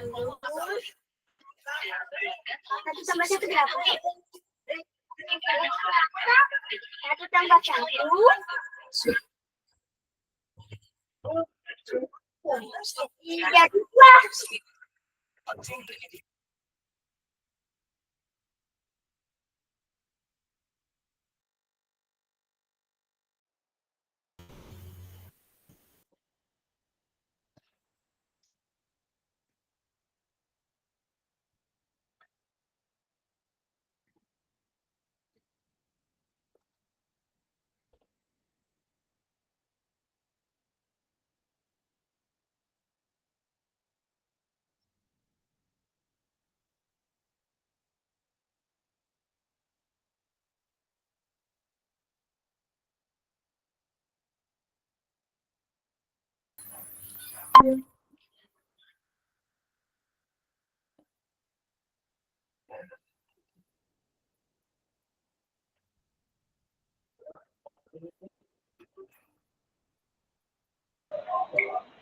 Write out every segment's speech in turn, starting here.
Satu tambah satu berapa? Satu tambah satu. Tiga dua.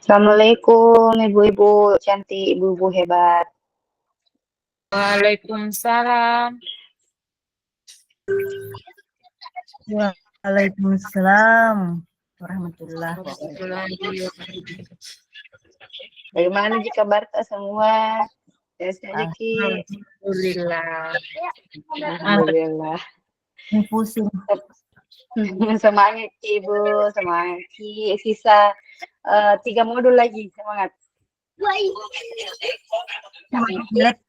Assalamualaikum ibu-ibu cantik, ibu-ibu hebat. Waalaikumsalam. Waalaikumsalam warahmatullahi wabarakatuh. Bagaimana jika Barta semua? Sehat Ki? Alhamdulillah. Alhamdulillah. Pusing. Semangat Ibu, semangat Ki. Sisa 3 modul lagi, semangat. Jelek.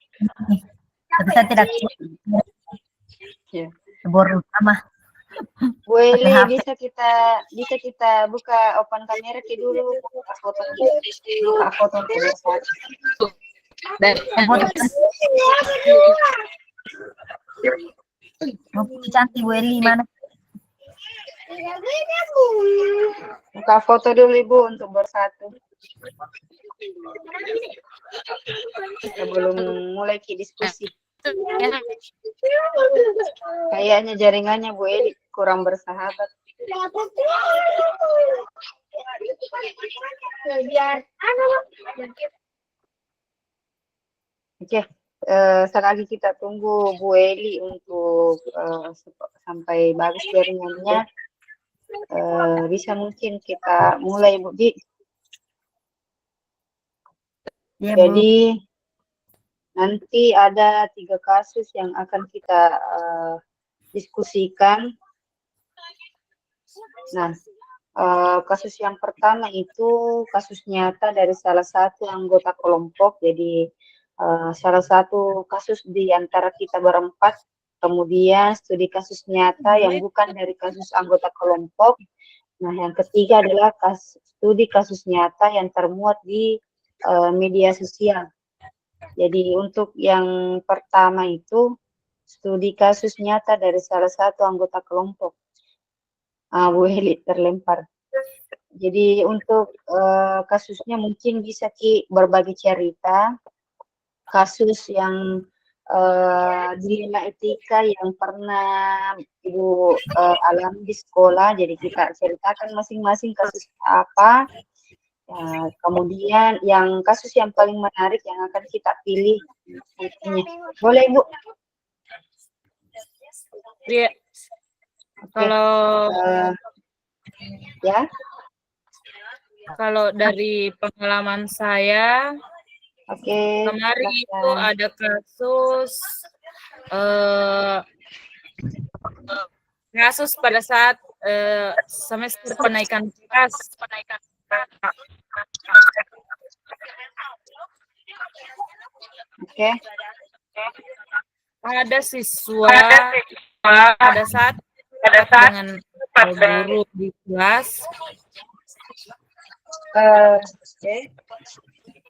Tapi saya tidak Ya. baru utama. Bu Eli, bisa kita buka open kamera Ki dulu, buka foto Ki. Buka foto Ki. Cantik Bu Eli mana? Buka foto dulu Ibu untuk bersatu. Sebelum mulai Ki diskusi. Kayaknya jaringannya Bu Eli kurang bersahabat. Oke, sekali kita tunggu Bu Eli untuk sampai bagus jaringannya. Bisa mungkin kita mulai Bu Ji. Ya, jadi nanti ada 3 kasus yang akan kita diskusikan. Nah, kasus yang pertama itu kasus nyata dari salah satu anggota kelompok. Jadi salah satu kasus di antara kita berempat. Kemudian studi kasus nyata yang bukan dari kasus anggota kelompok. Nah, yang ketiga adalah studi kasus nyata yang termuat di media sosial. Jadi untuk yang pertama itu studi kasus nyata dari salah satu anggota kelompok. Bu Eli terlempar. Jadi untuk kasusnya mungkin bisa Ki berbagi cerita kasus yang dilema etika yang pernah Ibu alami di sekolah. Jadi kita ceritakan masing-masing kasus apa. Kemudian yang kasus yang paling menarik yang akan kita pilih nantinya. Boleh Ibu? Iya. Kalau ya. Kalau dari pengalaman saya, kemarin itu ada kasus pada saat semester penaikan kelas. Ada siswa pada saat dengan guru di kelas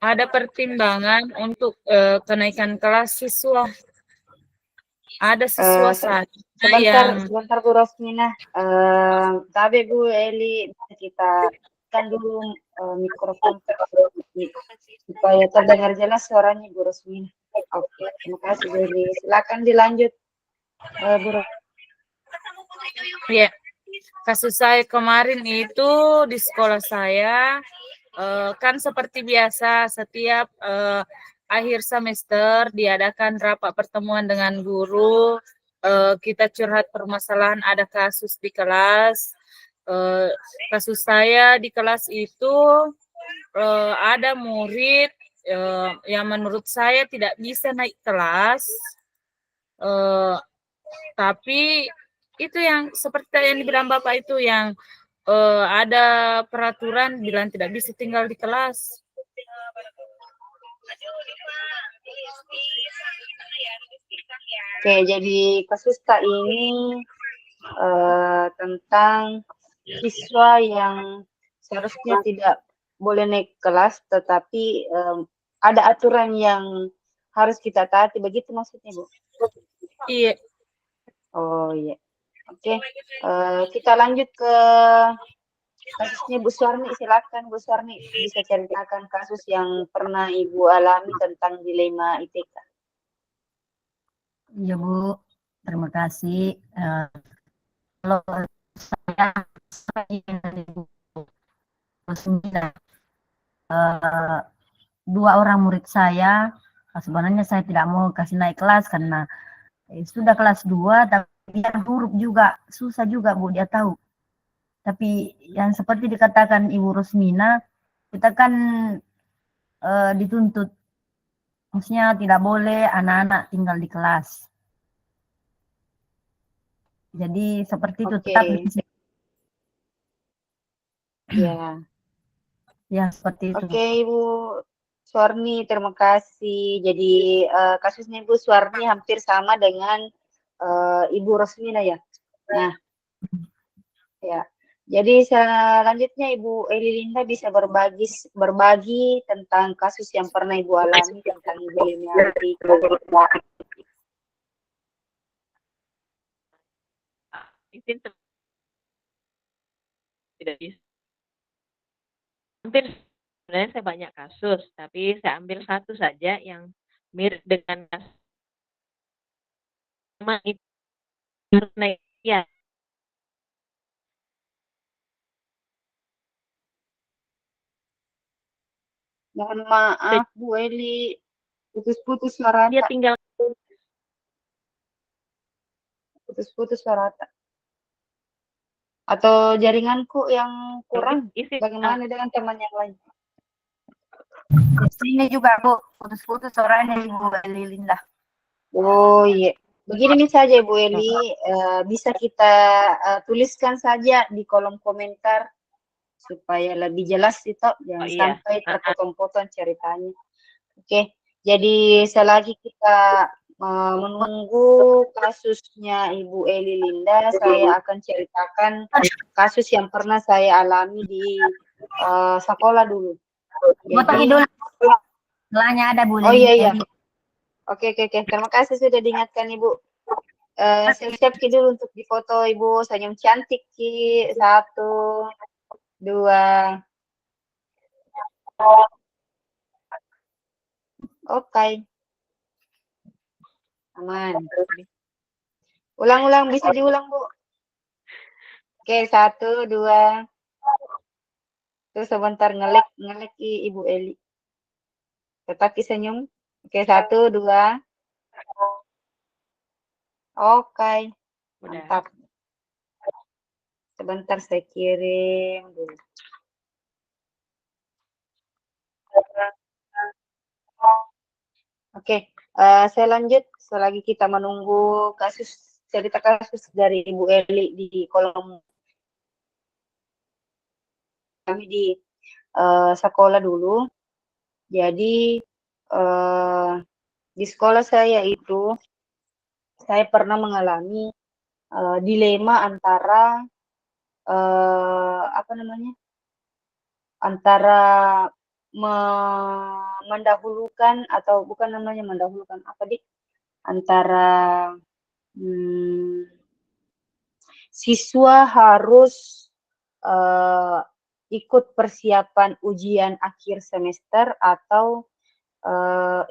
ada pertimbangan untuk kenaikan kelas siswa. Ada siswa sebentar Bu Rosmina. Tapi Bu Eli kita kan dulu mikrofon supaya terdengar jelas suaranya Bu Rosmina. Oke, terima kasih Bu Eli. Silakan dilanjut Bu Rosmina. Ya, kasus saya kemarin itu di sekolah saya kan seperti biasa setiap akhir semester diadakan rapat pertemuan dengan guru, kita curhat permasalahan ada kasus di kelas. Kasus saya di kelas itu ada murid yang menurut saya tidak bisa naik kelas, tapi itu yang seperti yang dibilang Bapak itu yang ada peraturan bilang tidak bisa tinggal di kelas. Oke, jadi kasus Kak ini tentang siswa yang seharusnya tidak boleh naik kelas, tetapi ada aturan yang harus kita taati, begitu maksudnya, Bu? Iya. Oh iya. Oke, kita lanjut ke kasusnya Bu Suarni. Silakan Bu Suarni, bisa ceritakan kasus yang pernah Ibu alami tentang dilema IPK. Iya Bu, terima kasih. Kalau saya dari 2009, dua orang murid saya, sebenarnya saya tidak mau kasih naik kelas karena sudah kelas 2, tapi dia huruf juga susah juga Bu, dia tahu. Tapi yang seperti dikatakan Ibu Rosmina, kita kan dituntut, maksudnya tidak boleh anak-anak tinggal di kelas. Jadi seperti itu. Oke. Tetap Ya. ya seperti itu. Oke, Ibu Suarni, terima kasih. Jadi kasusnya Ibu Suarni hampir sama dengan Ibu Rosmina ya. Nah, ya. Jadi selanjutnya Ibu Eli Linda bisa berbagi tentang kasus yang pernah Ibu alami tentang dilema IPK. Izin tidak bisa. Hampir sebenarnya saya banyak kasus, tapi saya ambil satu saja yang mirip dengan kasus itu karena ya. Mohon maaf Bu Eli, putus-putus suara. Dia tinggal Putus-putus suara. Atau jaringanku yang kurang? Bagaimana dengan teman yang lain? Sini juga Bu, putus-putus suaranya Ibu Eli Linda. Oh iya, begini saja Bu Eli, bisa kita tuliskan saja di kolom komentar supaya lebih jelas itu, jangan sampai terpotong-potong ceritanya. Oke, jadi selagi kita menunggu kasusnya Ibu Eli Linda, saya akan ceritakan kasus yang pernah saya alami di sekolah dulu. Jadi, dulu, ada Bu. Oh iya. Oke. Terima kasih sudah diingatkan Ibu. Siap-siap Ki dulu untuk difoto Ibu. Senyum cantik Ki. 1, 2. Oke. Aman. Ulang, bisa diulang Bu. Oke, 1, 2. Terus sebentar ngelek Ibu Eli. Tetap senyum. Oke, 1, 2. Oke. Mantap. Sebentar saya kirim dulu. Oke, saya lanjut selagi kita menunggu cerita kasus dari Ibu Eli di kolom kami di sekolah dulu. Jadi di sekolah saya itu saya pernah mengalami dilema antara antara mendahulukan atau bukan namanya mendahulukan antara siswa harus ikut persiapan ujian akhir semester atau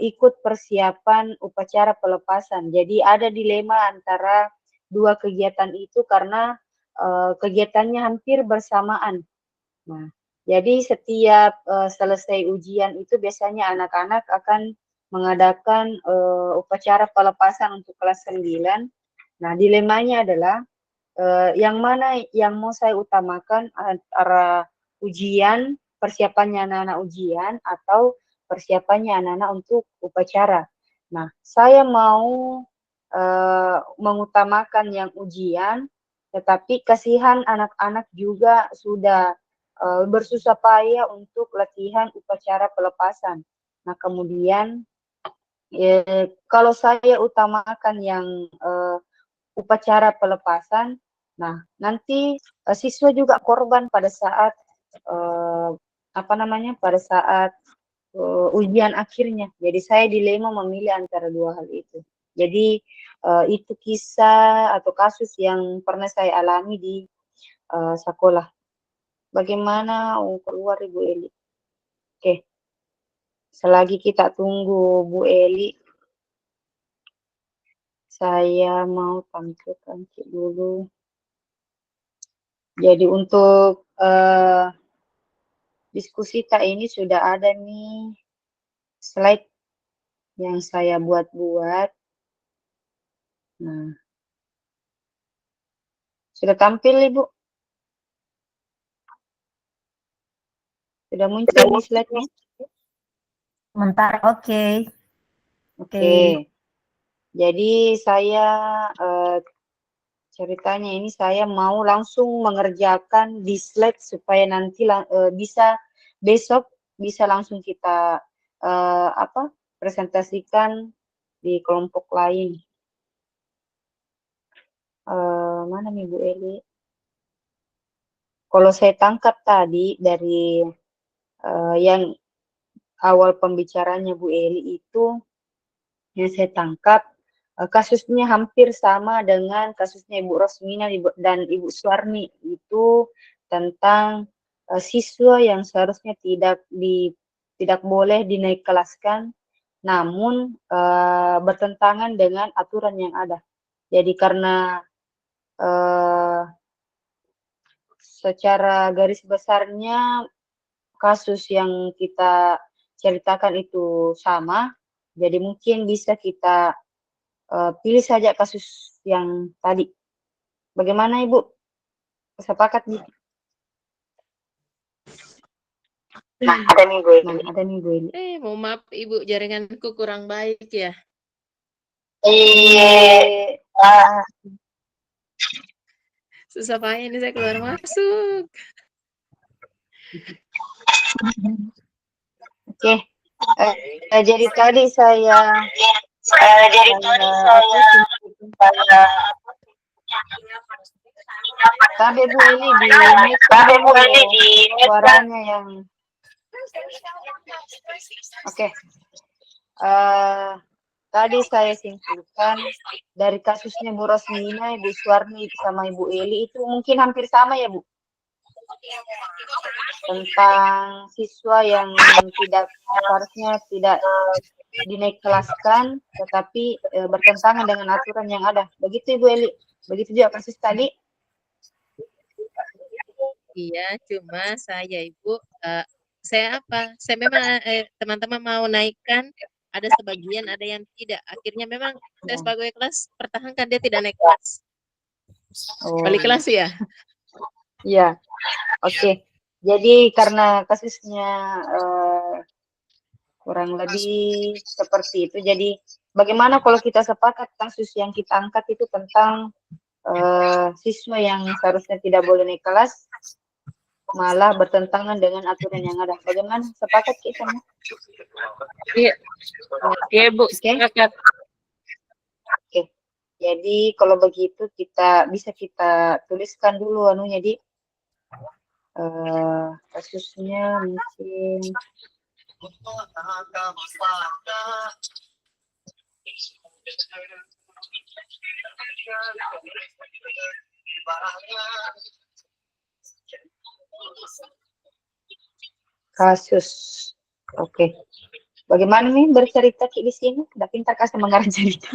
ikut persiapan upacara pelepasan. Jadi ada dilema antara dua kegiatan itu karena kegiatannya hampir bersamaan. Nah, jadi setiap selesai ujian itu biasanya anak-anak akan mengadakan upacara pelepasan untuk kelas 9. Nah, dilemanya adalah yang mana yang mau saya utamakan antara ujian, persiapannya anak-anak ujian, atau persiapannya anak-anak untuk upacara. Nah, saya mau mengutamakan yang ujian, tetapi kasihan anak-anak juga sudah bersusah payah untuk latihan upacara pelepasan. Nah, kemudian kalau saya utamakan yang upacara pelepasan, nah nanti siswa juga korban pada saat pada saat ujian akhirnya. Jadi saya dilema memilih antara dua hal itu. Jadi itu kisah atau kasus yang pernah saya alami di sekolah. Bagaimana keluar Ibu Eli? Oke, selagi kita tunggu Bu Eli, saya mau tampilkan dulu. Jadi untuk diskusi kita ini sudah ada nih slide yang saya buat-buat. Nah, sudah tampil Ibu? Sudah muncul nih slide-nya? Sebentar, oke. Oke. Jadi saya ceritanya ini saya mau langsung mengerjakan di slide supaya nanti bisa besok bisa langsung kita presentasikan di kelompok lain. Mana nih Bu Eli? Kalau saya tangkap tadi dari yang awal pembicaranya Bu Eli itu, yang saya tangkap kasusnya hampir sama dengan kasusnya Ibu Rosmina dan Ibu Suwarni, itu tentang siswa yang seharusnya tidak boleh dinaik kelaskan, namun bertentangan dengan aturan yang ada. Jadi karena secara garis besarnya kasus yang kita ceritakan itu sama, jadi mungkin bisa kita pilih saja kasus yang tadi. Bagaimana Ibu? Sepakat nih? Nah, ada nih Bu Eli. Mau maaf Ibu, jaringanku kurang baik ya. Susah payah ini saya keluar masuk. Oke. Jadi tadi saya tapi Bu Eli di suaranya yang oke. Tadi saya simpulkan dari kasusnya Bu Rosmina, Ibu Suwarni sama Ibu Eli itu mungkin hampir sama ya Bu, tentang siswa yang seharusnya tidak dinaik kelaskan, tetapi bertentangan dengan aturan yang ada. Begitu Ibu Eli? Begitu juga kasus tadi? Iya, cuma saya Ibu, saya memang teman-teman mau naikkan, ada sebagian, ada yang tidak. Akhirnya memang saya sebagai kelas pertahankan dia tidak naik kelas. Balik kelas ya? Iya, oke. Jadi karena kasusnya kurang lebih seperti itu, jadi bagaimana kalau kita sepakat kasus yang kita angkat itu tentang siswa yang seharusnya tidak boleh naik kelas, malah bertentangan dengan aturan yang ada. Bagaimana? Sepakat kita? Iya. Iya Bu, sepakat. Oke. Jadi kalau begitu bisa kita tuliskan dulu jadi kasusnya mungkin kasus. Oke. Bagaimana nih bercerita di sini? Udah pintar kasih mengarang cerita.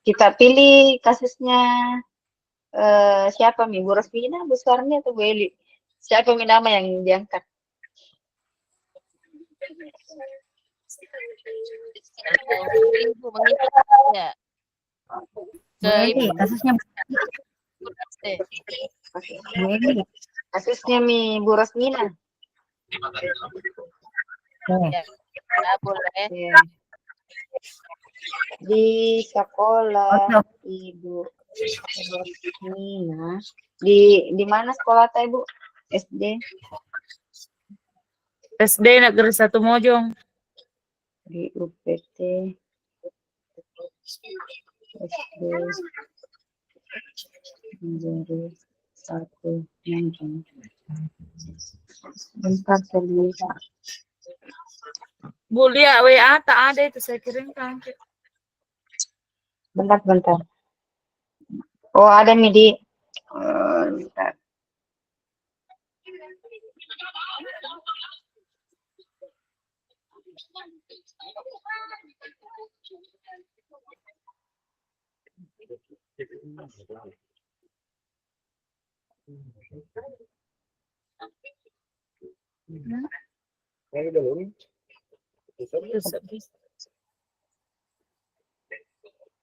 Kita pilih kasusnya siapa nih? Bu Rosmina, Bu Suwarni, atau Bu Eli? Siapa nama yang diangkat? Ibu mengingat ya Bu ke Eli, ibu kasusnya SD. Bu Eli. Kasusnya Bu Rosmina. Ya, ya, boleh. Ya. Di sekolah Ibu Rosmina. Di mana sekolah teh Ibu? SD? SD Negeri 1 Mojong. Di UPT SD Negeri 1 Mojong. Bentar saya lihat. Bu lihat WA tak ada itu saya kirimkan. Bentar. Oh, ada Midi. Bentar.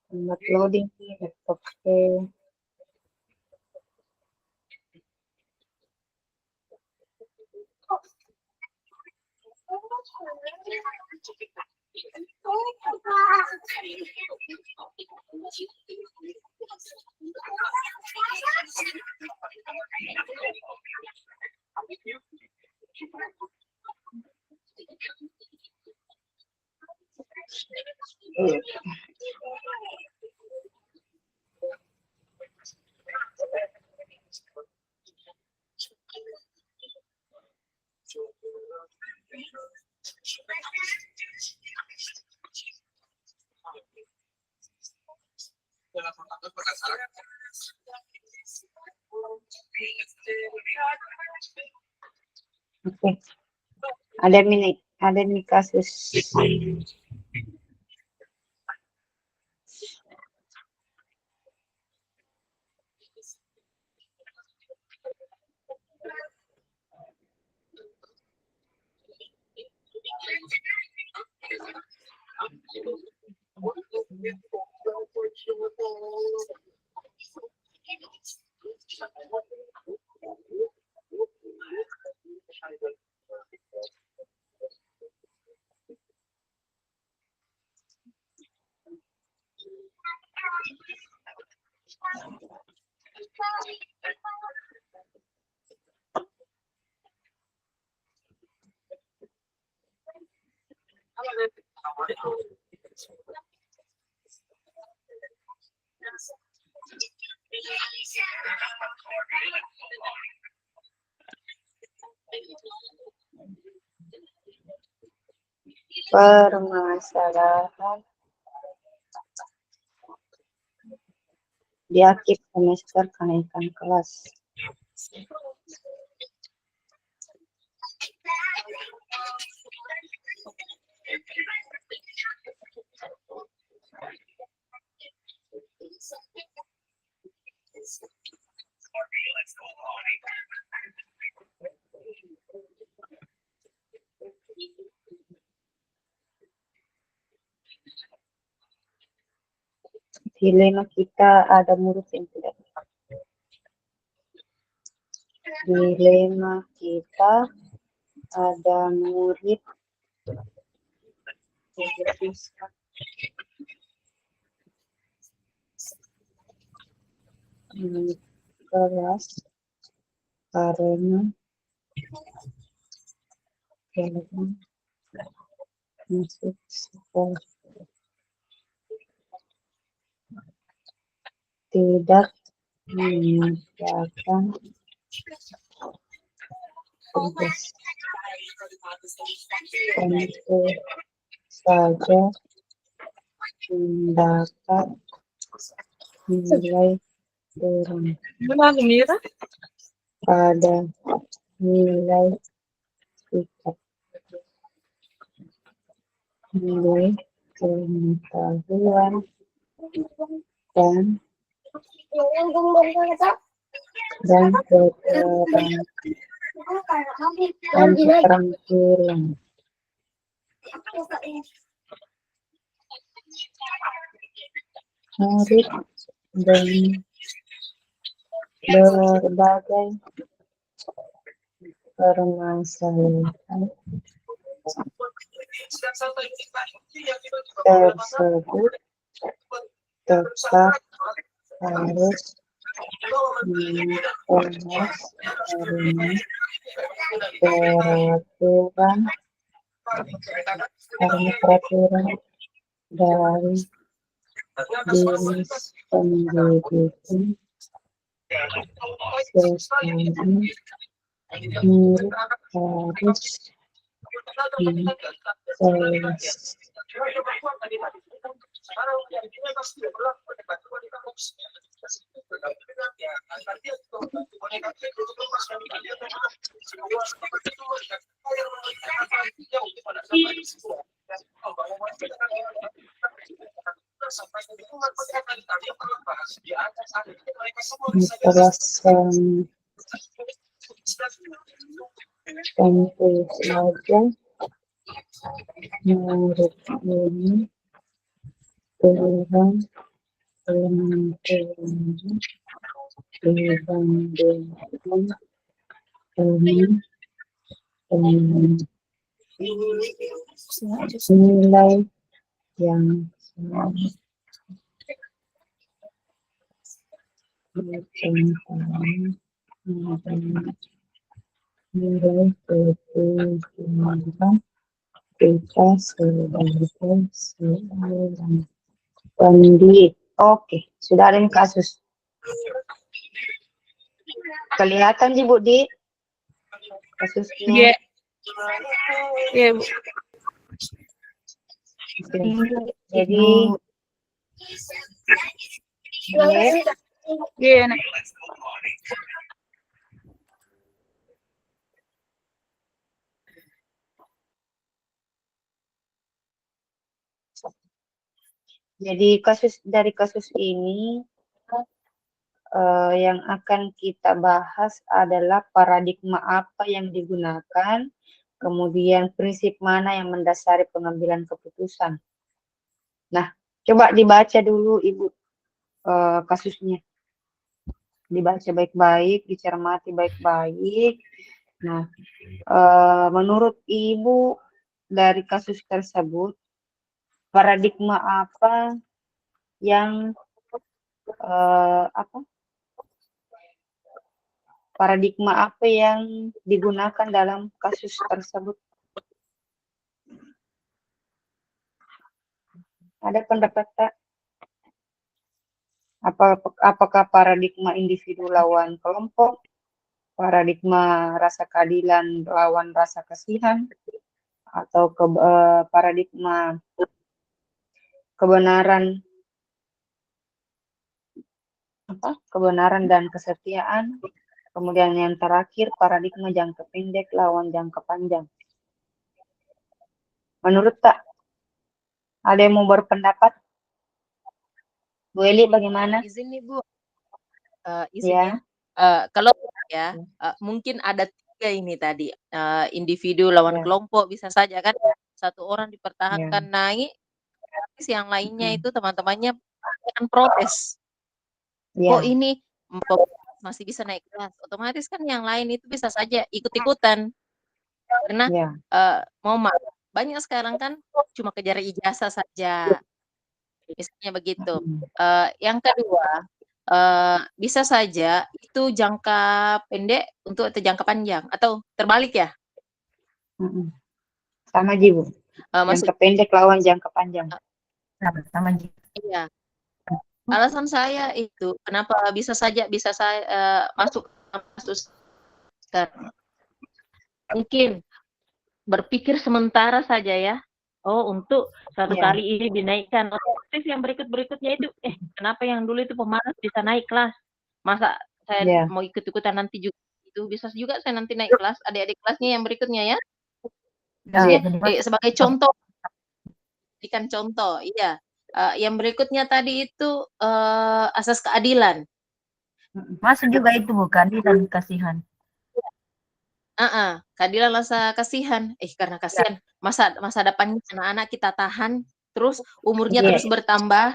Lambat loading laptop saya. Oke. Ada nih kasus. Permasalahan di akhir semester kenaikan kelas. Dilema kita ada murid yang tidak. Dilema kita ada murid tidak bisa naik kelas karena masuk sekolah tidak mengerjakan tugas. Tentu saja mendapat nilai turun Mana Mira? pada nilai sikap, nilai pengetahuan dan keterampilan. murid dan berbagai permasalahan tersebut tetap harus dibahas karena peraturan dari dinas pendidikan sesama murid harus dilaksanakan. Tentu saja murid ini kurang teman-teman dibandingkan teman-teman nilai yang sama bertentangan dengan nilai pertumbuhan kita sebagai seorang pendidik. Oke, sudah ada yang kasus. Kelihatan sih Bu di kasusnya. Iya. Iya, Bu. Jadi Iya, Nek. Jadi dari kasus ini yang akan kita bahas adalah paradigma apa yang digunakan, kemudian prinsip mana yang mendasari pengambilan keputusan. Nah, coba dibaca dulu Ibu kasusnya. Dibaca baik-baik, dicermati baik-baik. Nah, menurut Ibu dari kasus tersebut, paradigma apa yang paradigma apa yang digunakan dalam kasus tersebut? Ada pendapat tak? Apakah paradigma individu lawan kelompok, paradigma rasa keadilan lawan rasa kasihan, atau paradigma kebenaran dan kesetiaan, kemudian yang terakhir paradigma jangka pendek lawan jangka panjang. Menurut tak ada yang mau berpendapat? Bu Eli bagaimana? Izin nih Bu, Ya. Kalau ya mungkin ada 3 ini tadi, individu lawan Ya. kelompok bisa saja kan, satu orang dipertahankan naik, tapi yang lainnya itu teman-temannya akan protes. Kok Ya. ini masih bisa naik kelas, otomatis kan yang lain itu bisa saja ikut-ikutan. Karena Ya. banyak sekarang kan cuma kejar ijazah saja, misalnya begitu. Yang kedua, bisa saja itu jangka pendek atau jangka panjang, atau terbalik ya? Sama Ji Bu. Jangka pendek lawan jangka panjang. Sama Ji. Iya. Alasan saya itu kenapa bisa saya masuk kasus sekarang. Mungkin berpikir sementara saja ya. Oh, untuk satu kali ini dinaikkan. Otomatis yang berikutnya itu, kenapa yang dulu itu pemalas bisa naik kelas? Masa saya mau ikut-ikutan nanti juga itu bisa juga saya nanti naik kelas, adik-adik kelasnya yang berikutnya ya. Sebagai contoh, jadikan contoh, iya. Yang berikutnya tadi itu asas keadilan. Masuk juga itu bukan keadilan kasihan. keadilan rasa kasihan. Karena kasihan masa depannya anak-anak kita tahan, terus umurnya Iya, terus bertambah,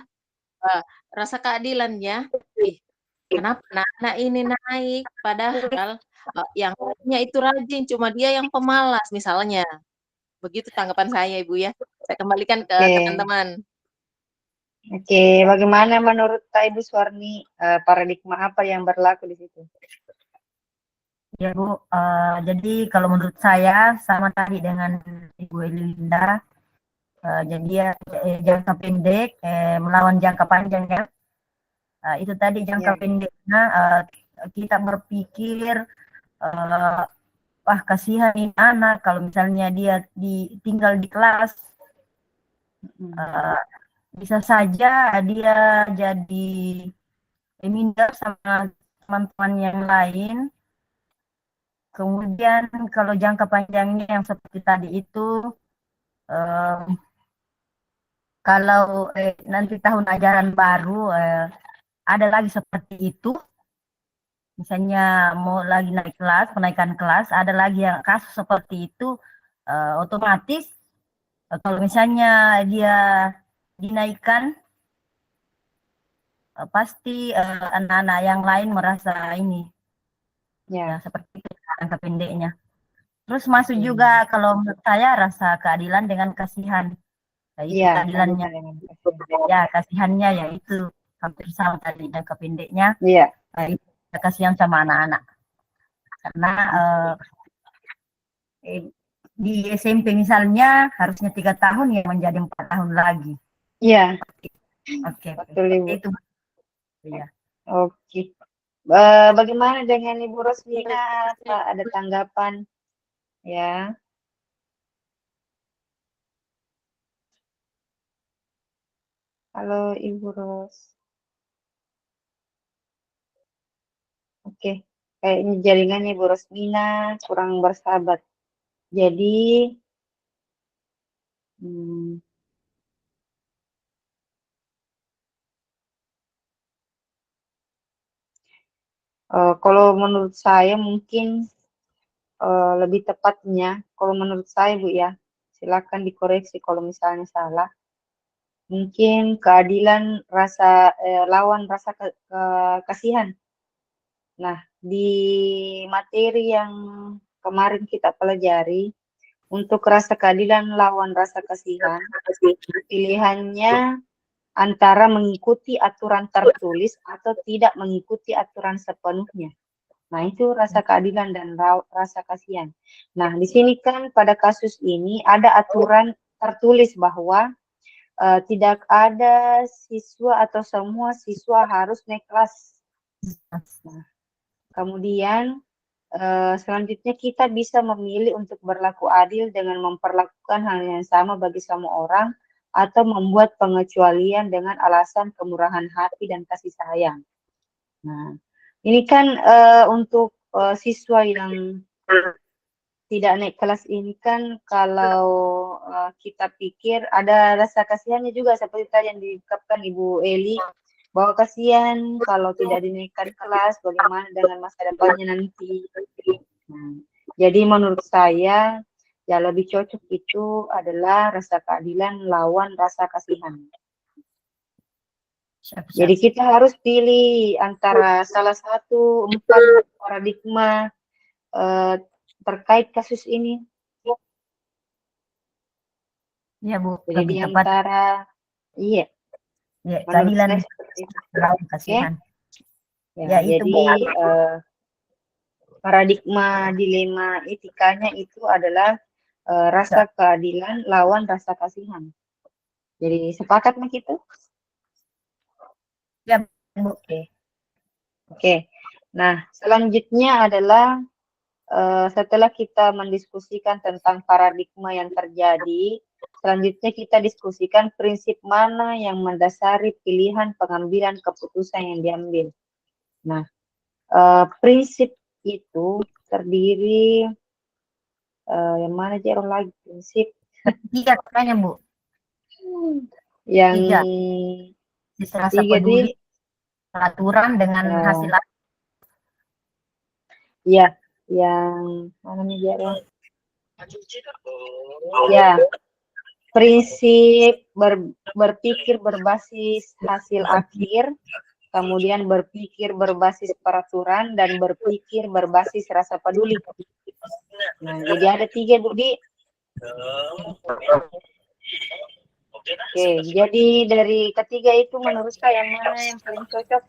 rasa keadilan ya. Kenapa anak-anak ini naik, padahal yang lainnya itu rajin, cuma dia yang pemalas misalnya. Begitu tanggapan saya, Ibu ya. Saya kembalikan ke oke. teman-teman. Oke, bagaimana menurut Kak Ibu Suwarni, paradigma apa yang berlaku di situ? Ya Bu, jadi kalau menurut saya sama tadi dengan Ibu Elinda, jadi ya jangka pendek melawan jangka panjang ya. Itu tadi jangka Ya, pendeknya kita berpikir wah kasihan ini anak kalau misalnya dia tinggal di kelas, bisa saja dia jadi minder sama teman-teman yang lain. Kemudian kalau jangka panjangnya yang seperti tadi itu, kalau nanti tahun ajaran baru ada lagi seperti itu, misalnya mau lagi naik kelas, kenaikan kelas, ada lagi yang kasus seperti itu, otomatis kalau misalnya dia dinaikkan, pasti anak-anak yang lain merasa ini, ya ya, seperti itu jangka pendeknya. Terus masuk oke. juga kalau menurut saya rasa keadilan dengan kasihan. Ya, itu Iya, keadilannya, keadilan dengan kasihan. ya kasihannya ya itu hampir sama tadi jangka pendeknya, Iya, itu kasihan sama anak-anak karena di SMP misalnya harusnya 3 tahun ya menjadi 4 tahun lagi. iya, Oke, betul Ibu. itu ya. Oke. Bagaimana dengan Ibu Rosmina? Apa ada tanggapan? Ya, halo Ibu Ros. Oke, kayaknya jaringannya Ibu Rosmina kurang bersahabat. Jadi, hmm, kalau menurut saya mungkin lebih tepatnya, kalau menurut saya Bu ya, silakan dikoreksi kalau misalnya salah. Mungkin keadilan lawan rasa kasihan. Nah, di materi yang kemarin kita pelajari, untuk rasa keadilan lawan rasa kasihan, pilihannya antara mengikuti aturan tertulis atau tidak mengikuti aturan sepenuhnya. Nah, itu rasa keadilan dan rasa kasihan. Nah, di sini kan pada kasus ini ada aturan tertulis bahwa tidak ada siswa atau semua siswa harus naik kelas. Nah, kemudian selanjutnya kita bisa memilih untuk berlaku adil dengan memperlakukan hal yang sama bagi semua orang atau membuat pengecualian dengan alasan kemurahan hati dan kasih sayang. Nah, ini kan untuk siswa yang tidak naik kelas ini kan kalau kita pikir ada rasa kasihannya juga seperti tadi yang diungkapkan Ibu Eli bahwa kasihan kalau tidak dinaikkan kelas bagaimana dengan masa depannya nanti. Nah, jadi menurut saya ya lebih cocok itu adalah rasa keadilan lawan rasa kasihan. Jadi kita harus pilih antara salah satu 4 paradigma terkait kasus ini. Ya Bu, Jadi lebih di tepat antara, iya, ya, menurut keadilan saya seperti itu. lawan Oke, kasihan. ya, Ya itu jadi paradigma dilema etikanya itu adalah rasa keadilan lawan rasa kasihan. Jadi sepakat nih kita? ya Bu. Oke. Oke. Nah, selanjutnya adalah setelah kita mendiskusikan tentang paradigma yang terjadi, selanjutnya kita diskusikan prinsip mana yang mendasari pilihan pengambilan keputusan yang diambil. Nah, prinsip itu terdiri yang mana aja orang lagi prinsip 3 katanya Bu. yang 3 rasa 3 peduli, di peraturan dengan hasil ya yang mana nih biar ya, prinsip berpikir berbasis hasil akhir, kemudian berpikir berbasis peraturan, dan berpikir berbasis rasa peduli. Nah, jadi ada 3, Budi. Oke, jadi dari ketiga itu menurut saya mana yang paling cocok?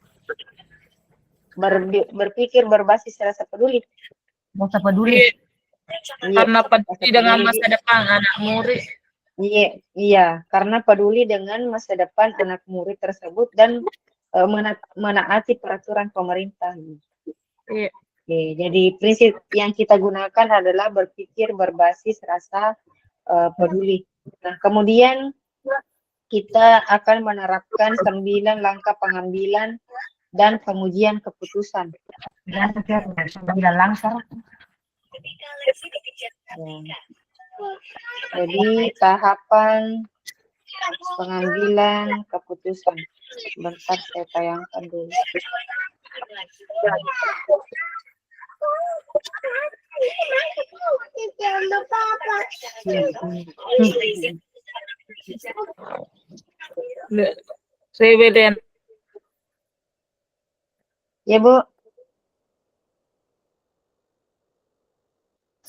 Berpikir berbasis rasa peduli. Rasa peduli. Iya, Karena peduli rasa dengan peduli. masa depan anak murid. Iya, karena peduli dengan masa depan anak murid tersebut dan menaati peraturan pemerintah. Iya. Oke, jadi prinsip yang kita gunakan adalah berpikir berbasis rasa peduli. Nah, kemudian kita akan menerapkan 9 langkah pengambilan dan pengujian keputusan. Dan bila langsar. Ya. Jadi tahapan pengambilan keputusan. Bentar saya tayangkan dulu. Rebellion. Ya, Bu.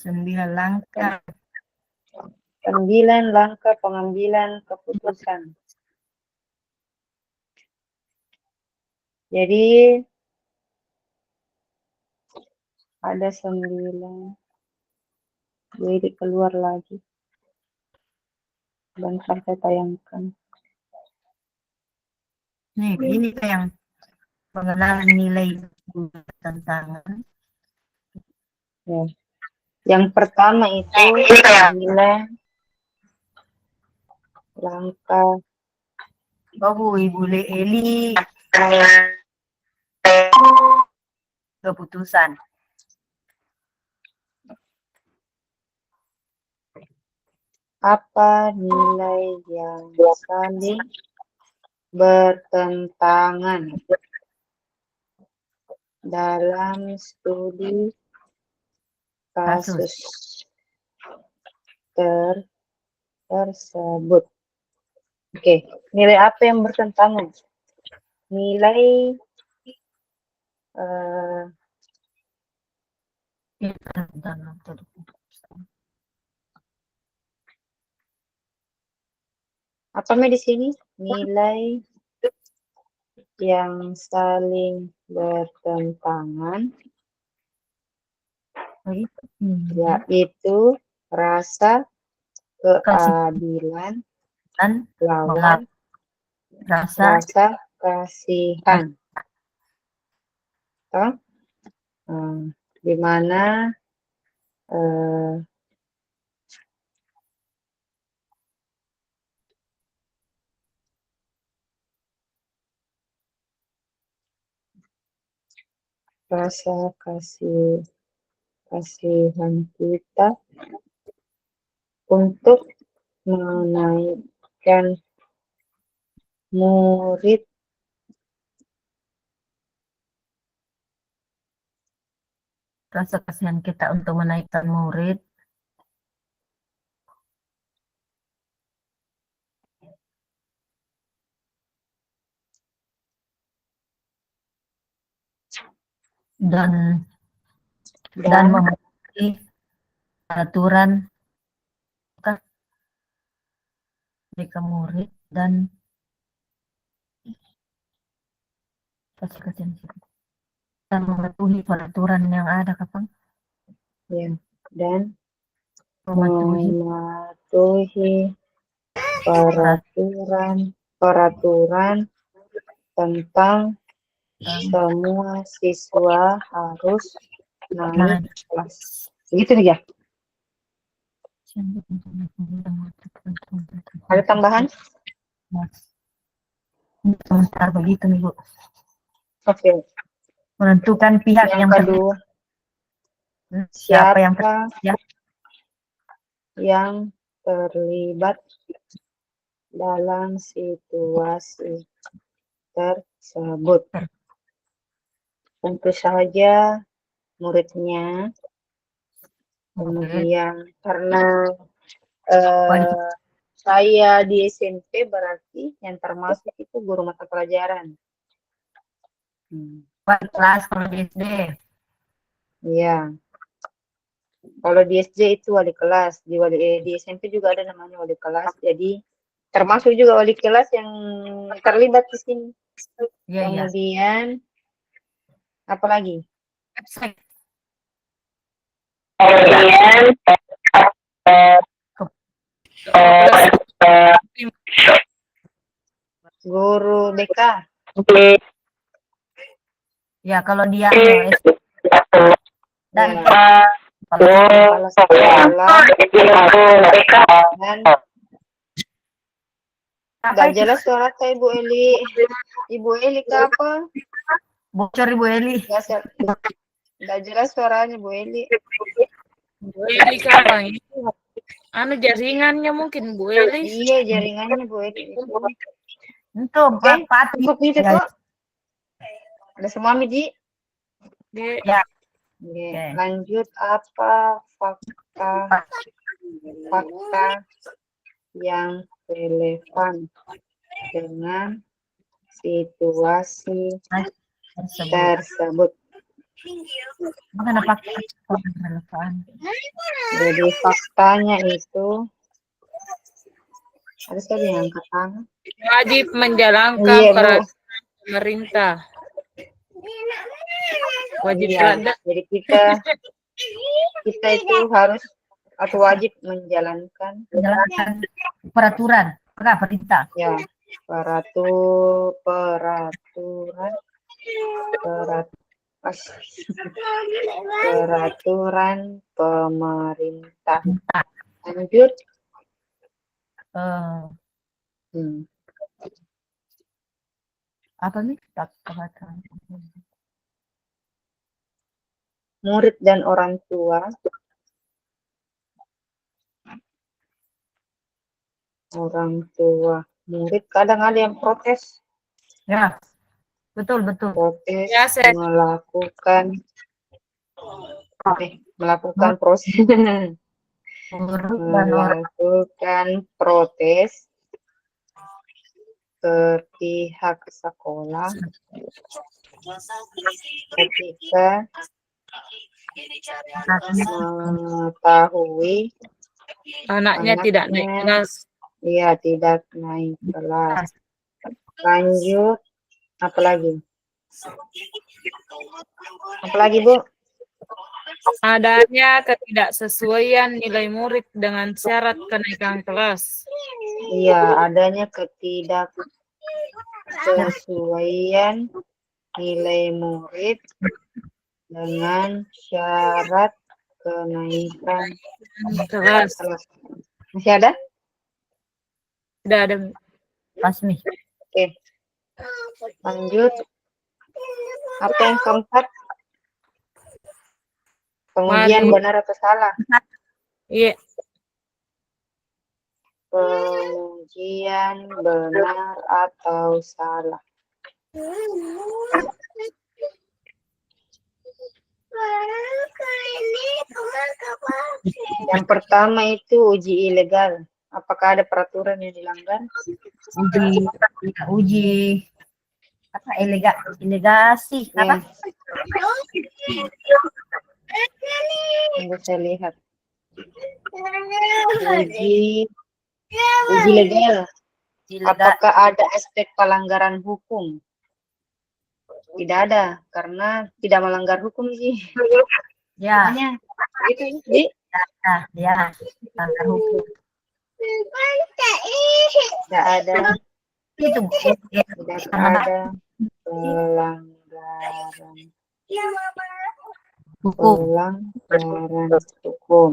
9 langkah. 9 langkah pengambilan keputusan. Jadi ada 9. Jadi keluar lagi. Bentar saya tayangkan. Nih, ini yang pengenalan nilai tantangan. Ya. Yang pertama itu nilai langkah Ibu Eli keputusan. apa nilai yang saling bertentangan dalam studi kasus tersebut. Oke, nilai apa yang bertentangan? Nilai apa di sini? Nilai yang saling bertentangan yaitu rasa keadilan lawan rasa kasihan. Di mana rasa kasihan kita untuk menaikkan murid rasa kasihan kita untuk menaikkan murid dan memiliki aturan mereka murid dan mematuhi peraturan yang ada, Kapang. ya, dan Mematuhi peraturan tentang semua siswa harus naik kelas. Begitu ya? Ada tambahan? Sebentar begitu nih, Bu. Oke. Menentukan pihak yang kedua, siapa yang terlibat dalam situasi tersebut. Tentu saja muridnya, Kemudian karena eh, saya di SMP berarti yang termasuk itu guru mata pelajaran. Wali kelas kalau di SD. Iya. Kalau di SD itu wali kelas, di SMP juga ada namanya wali kelas. Jadi termasuk juga wali kelas yang terlibat di sini. Iya, iya. Kemudian apa lagi? Website. Guru BK. Ya, kalau dia dan Ya. Kepala sekolah dan apa nggak itu? jelas suara saya Ibu Eli. Ibu Eli ke apa? Bocor Ibu Eli. Nggak jelas suaranya Bu Eli. Bu Eli kapan itu? Anu jaringannya mungkin Bu Eli. Iya jaringannya Bu Eli. Itu Oke, Pati. cukup itu Ya. kok. Ada semua Miji. Dia Ya, Oke, Oke. lanjut apa fakta yang relevan dengan situasi tersebut. Mana fakta relevan? Jadi faktanya itu ada saya yang angkat tangan. wajib menjalankan Iya, Bu. peraturan pemerintah. Wajib Iya, ada. jadi kita itu harus atau wajib menjalankan Menjalankan peraturan, perintah. ya peraturan pemerintah. Lanjut. Apa nih? Murid dan orang tua murid kadang ada yang protes Ya, betul. protes Ya, saya- melakukan proses Guru dan orang melakukan protes ke pihak sekolah ketika mengetahui Anaknya tidak naik kelas. Iya, tidak naik kelas. Lanjut, apa lagi? Apa lagi, Bu? Adanya ketidaksesuaian nilai murid dengan syarat kenaikan kelas. Iya, adanya ketidaksesuaian nilai murid dengan syarat kenaikan Kelas. kelas. Masih ada? Tidak ada. pas nih. Oke. Lanjut. Apa yang keempat? Pengujian Mari. benar atau salah? Iya. Pengujian benar atau salah? Yang pertama itu uji ilegal. Apakah ada peraturan yang dilanggar? Uji apa ilegasi apa? Tunggu saya lihat. Uji legal. Apakah ada aspek pelanggaran hukum? Tidak ada, karena tidak melanggar hukum sih. Ya, Hanya itu sih. ya, melanggar hukum. Tidak ada Itu pelanggaran hukum.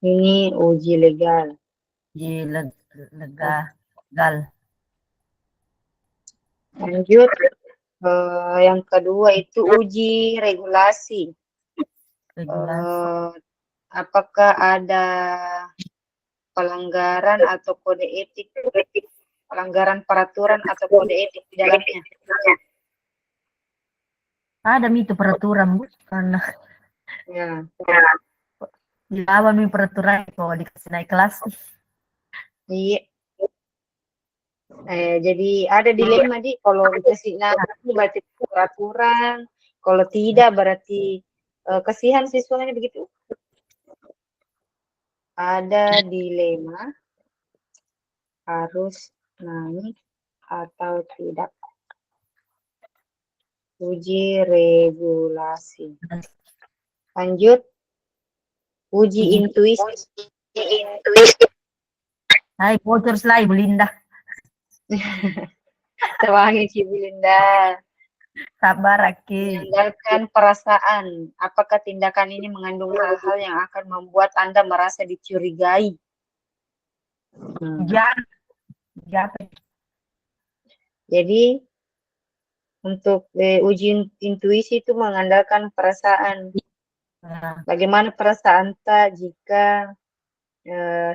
Ini uji legal. Legal. Lanjut, yang kedua itu uji regulasi. Apakah ada pelanggaran atau kode etik, pelanggaran peraturan atau kode etik di dalamnya? Ada itu peraturan, Bu, karena Ya. Dilawan nih peraturan kalau dikasih naik kelas. Iya. Jadi ada dilema di kalau dikasih itu berarti peraturan, kalau tidak berarti kasihan siswanya begitu. Ada dilema harus naik atau tidak. Uji regulasi. Lanjut. Uji intuisi. Hai, bocor selai Belinda. Sewangi Cibulinda. Sabar, Aki. Mengandalkan perasaan. Apakah tindakan ini mengandung hal-hal yang akan membuat Anda merasa dicurigai? Jangan. Jadi untuk uji intuisi itu mengandalkan perasaan. Nah, Bagaimana perasaan tak jika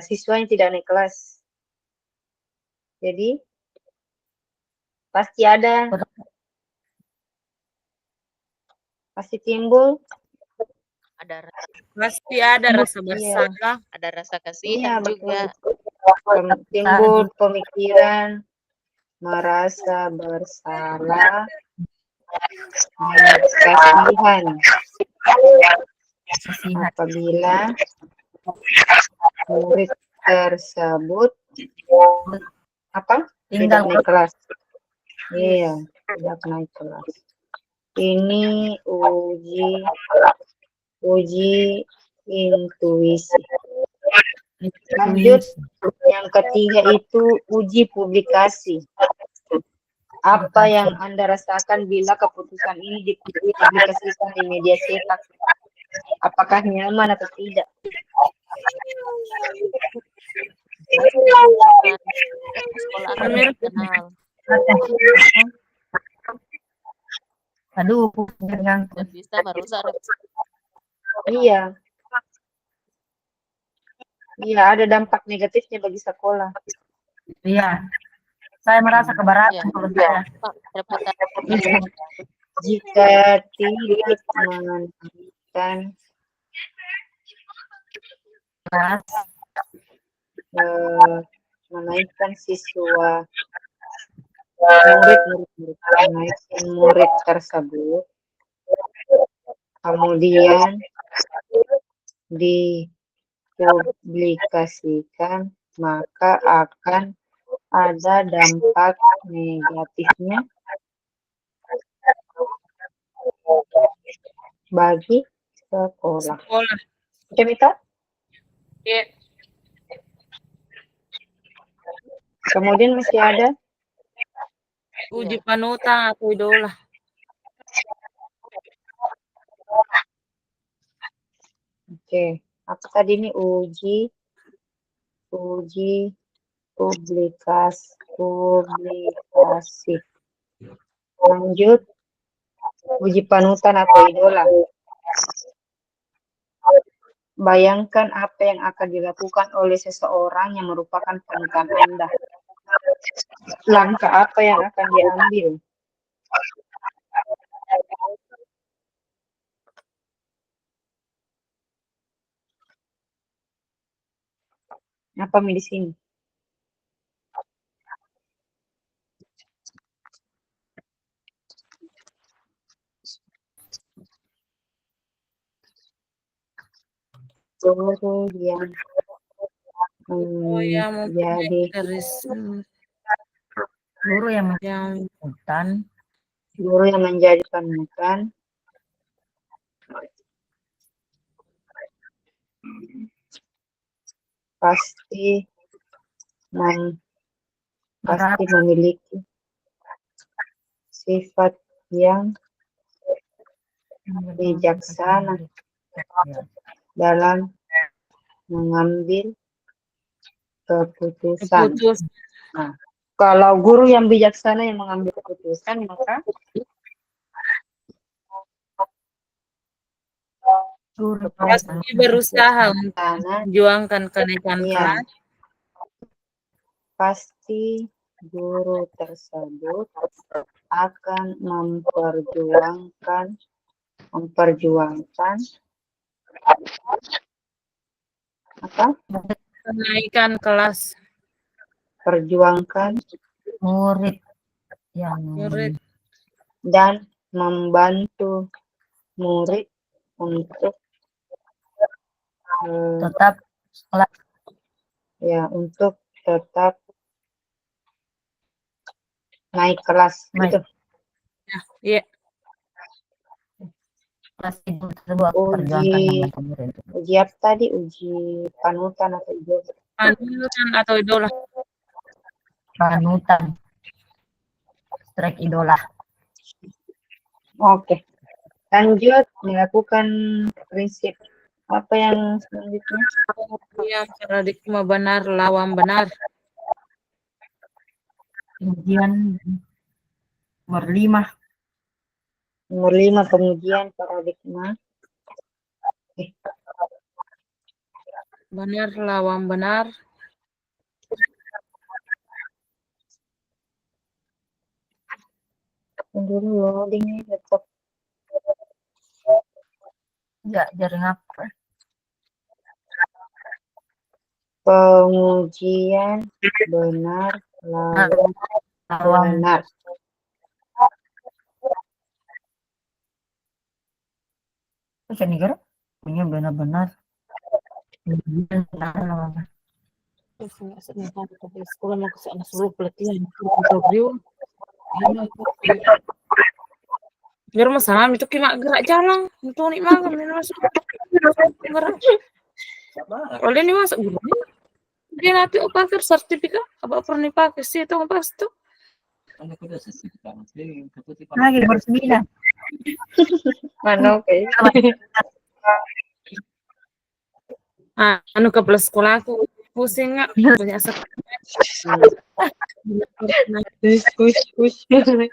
siswanya tidak naik kelas? Jadi pasti timbul Pasti ada rasa Iya. bersalah. Ada rasa Iya, kasihan juga. timbul pemikiran merasa bersalah dan kasihan kasihan. apabila murid tersebut tidak Tinggal naik kelas. Iya, tidak naik kelas. Ini uji intuisi. Lanjut, yang ketiga itu uji publikasi. Apa yang Anda rasakan bila keputusan ini dipublikasikan di media cetak? Apakah nyaman atau tidak? Sekolah akan dikenal. Aduh, jangan. Dan bisa merusak Iya. Iya, ada dampak negatifnya bagi sekolah. Iya. Saya merasa keberatan kalau saya. reputasi. Jika tidak menaikkan menaikkan siswa menaikkan murid tersebut, kemudian dipublikasikan, maka akan ada dampak negatifnya bagi sekolah. Cemita? Iya. Kemudian masih ada Uji panutan atau idola. Oke, apa tadi ini uji publikasi. Lanjut, uji panutan atau idola. Bayangkan apa yang akan dilakukan oleh seseorang yang merupakan panutan Anda. Langkah apa yang akan diambil? Apa di sini? Guru yang menjadi Guru yang menjadi guru yang menjadi panutan pasti memiliki sifat yang bijaksana dalam mengambil keputusan. Nah, kalau guru yang bijaksana yang mengambil keputusan, maka pasti berusaha untuk memperjuangkan kenaikan kelas. Pasti guru tersebut akan memperjuangkan apa? Kenaikan kelas Perjuangkan murid yang murid. dan membantu murid untuk tetap kelas ya untuk tetap naik kelas naik gitu. Iya, kelas itu tersebut Uji- perjuangkan membantu murid. Uji apa tadi? Uji panutan atau uji apa? panutan atau idola. Panutan strike idola. Oke. Lanjut melakukan prinsip apa yang selanjutnya? Yang paradigma benar lawan benar. Kemudian berlima Nomor 5 pengujian paradigma. Benar lawan benar. Tunggu dulu loading nih laptop. ya jaring apa? Pengujian benar lawan Lawan benar. bisa negara punya benar-benar. Kemudian benar lawan Sekolah mau ke sana suruh pelatihan interview. Biar masalah itu kena gerak jalan untuk nih mah kami masuk gerak. Oleh nih masuk guru. Dia nanti pakai sertifikat apa pernah dipakai sih itu pas tuh. lagi bersembilan. Mana oke. Anu ke plus sekolah aku pusing nggak banyak sekali. Kus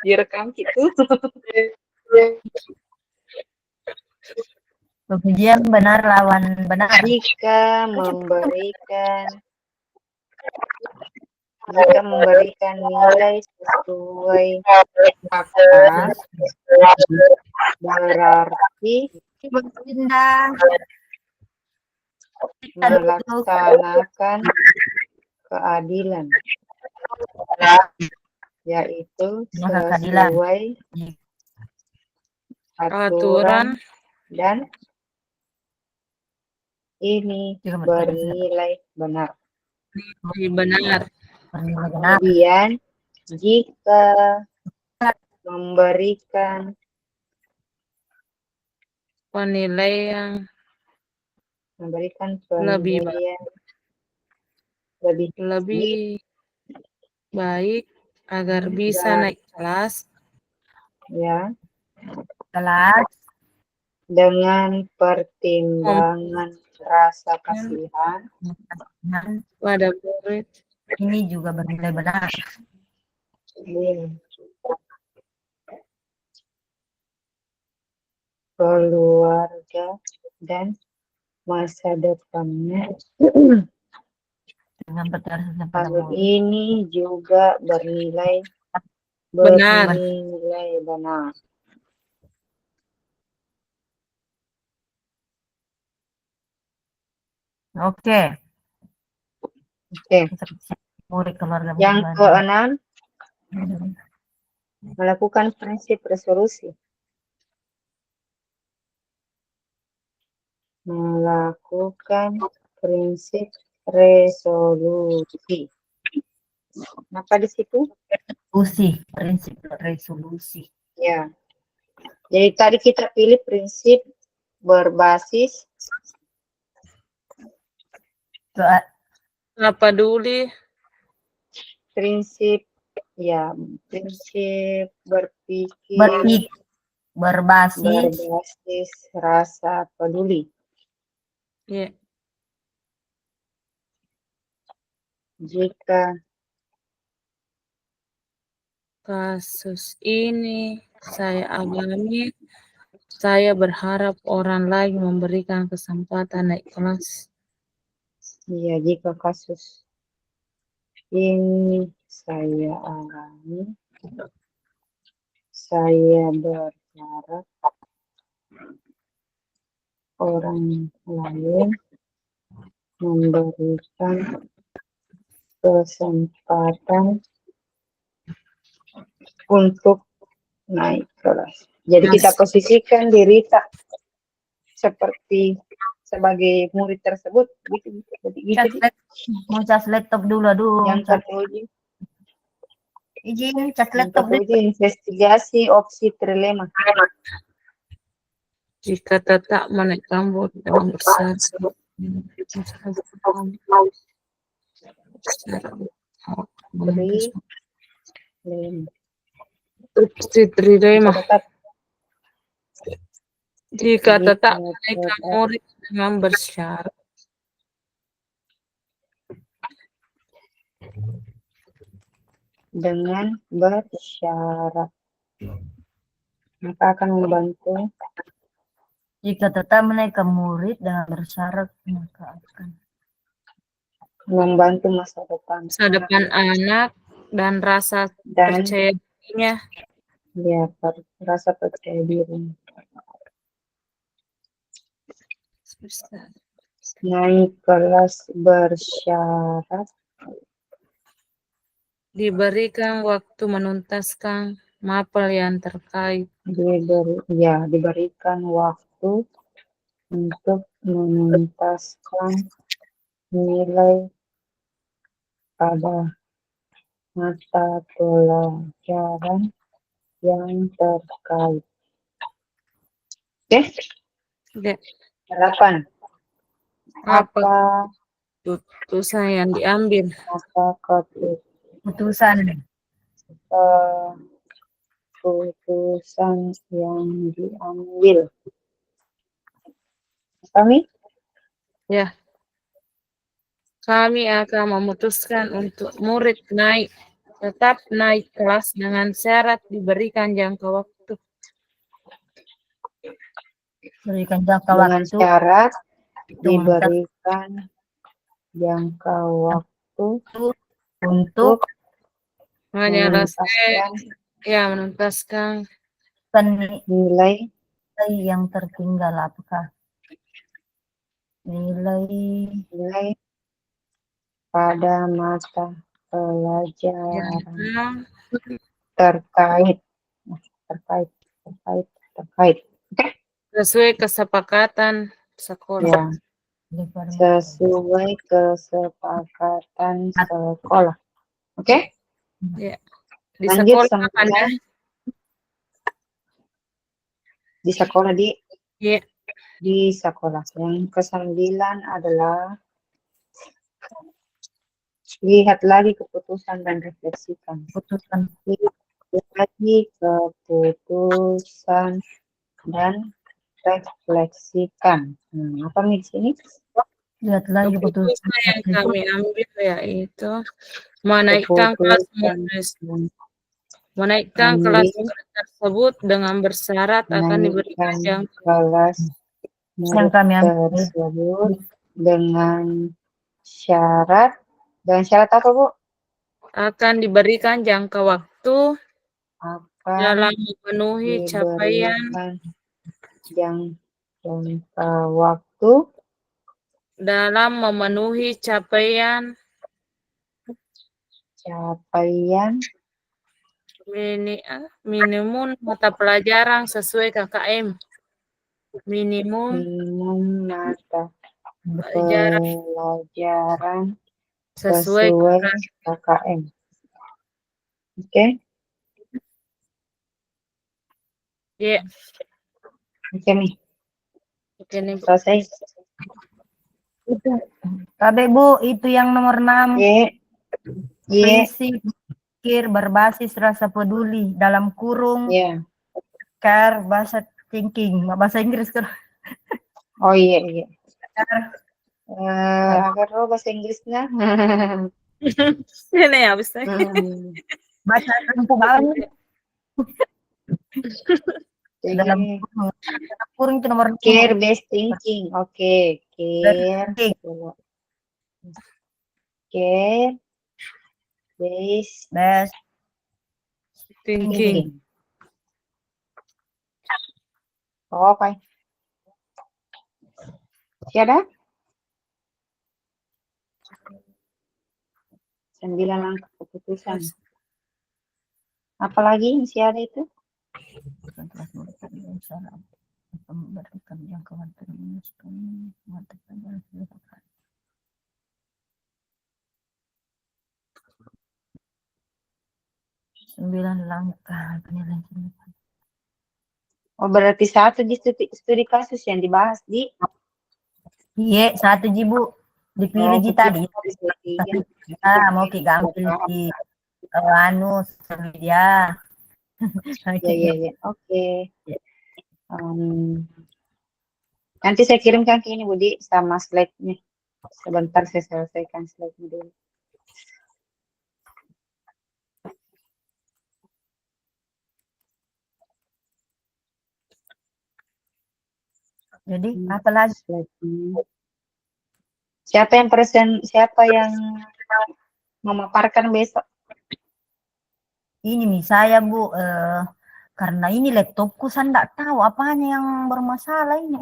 direkam gitu. Kemudian benar lawan benar. Jika memberikan nilai sesuai fakta, berarti Berpindah melaksanakan keadilan, yaitu keadilan. sesuai aturan dan ini Juga betul. bernilai benar. Benar. Bernilai benar. Kemudian jika memberikan Penilaian lebih penilaian lebih lebih baik agar bisa baik, naik kelas ya, Kelas dengan pertimbangan rasa kasihan dan pada murid ini juga bernilai benar. keluarga dan masa depannya. Dengan berdasarkan pada Hal murid. ini juga bernilai Benar. benar. Oke. Oke. Murid keluarga Yang benar. keenam, melakukan prinsip resolusi. Melakukan prinsip resolusi. Apa di situ? Resolusi, prinsip resolusi. Ya. Jadi tadi kita pilih prinsip berbasis Nggak peduli prinsip berpikir berbasis rasa peduli. ya. Jika Kasus ini saya alami, saya berharap orang lain memberikan kesempatan naik kelas. jika kasus ini saya alami, saya berharap orang lain memberikan kesempatan untuk naik kelas. Jadi kita posisikan diri tak seperti sebagai murid tersebut, gitu. Cas mau cas laptop dulu, aduh. Yang ketujuh, Izin, cas yang laptop dulu. ketujuh investigasi opsi trilema. Jika tetap menaikkan bot dalam besar trilema. Tetap Jika tetap menaikkan murid dengan bersyarat dengan bersyarat, maka akan membantu. Jika tetap menaikkan murid dengan bersyarat, maka akan Membantu masa depan masa depan anak dan rasa dan percaya dirinya. ya, rasa percaya diri. Naik kelas bersyarat Diberikan waktu menuntaskan mapel yang terkait. diberikan waktu untuk menuntaskan nilai pada mata pelajaran yang terkait. Oke, Ya, 8. apa Apa keputusan yang diambil? putusan. Keputusan yang diambil? Kami Ya, kami akan memutuskan untuk murid tetap naik kelas dengan syarat diberikan jangka waktu. Berikan jangka dengan waktu syarat untuk diberikan jangka waktu untuk menuntaskan menuntaskan nilai yang tertinggal. Apakah nilai pada mata pelajaran yang terkait. sesuai kesepakatan sekolah. Ya, sesuai kesepakatan sekolah. Oke? Ya. Di Lanjut sekolah apa Anda? Di sekolah Ya. di sekolah. Yang ke-9 adalah lihat lagi keputusan dan refleksikan. putusan Lihat lagi keputusan dan refleksikan. Apa nih di sini? lihat lagi putusan Keputusan yang kami ambil yaitu menaikkan kelas murid tersebut dengan bersyarat akan diberikan jangka kelas yang kami ambil tersebut dengan syarat. Dan syarat apa, Bu? akan diberikan jangka waktu Akan dalam memenuhi capaian jangka waktu dalam memenuhi capaian minimum mata pelajaran sesuai KKM. Minimum mata pelajaran pelajaran sesuai KKM. Oke? Ya. Oke nih. Oke nih. Selesai. KB, Bu, itu yang nomor 6. Prinsip pikir berbasis rasa peduli dalam kurung care bahasa thinking, bahasa Inggris kan. Oh iya. Agar bahasa Inggrisnya. Ini ya bisa. Baca tempuh banget. Dalam kurung itu nomor care based thinking. Oke, care based thinking. Oke. Siapa? 9 langkah keputusan. Apalagi masih ada itu? Kelas memberikan cara memberikan jangkauan terminus mengatakan silakan. 9 langkah penilaian signifikan. Oh, berarti satu di studi kasus yang dibahas di Iya, satu ji Bu. Dipilih ji tadi. tiga. Mau ki ambil di anu dia. Ya. Oke. Nanti saya kirimkan ke ini Budi sama slide-nya. Sebentar saya selesaikan slide-nya dulu. Jadi apa lagi? Slide-nya. Siapa yang memaparkan besok? Ini nih saya Bu, karena ini laptopku saya enggak tahu apanya yang bermasalah ini.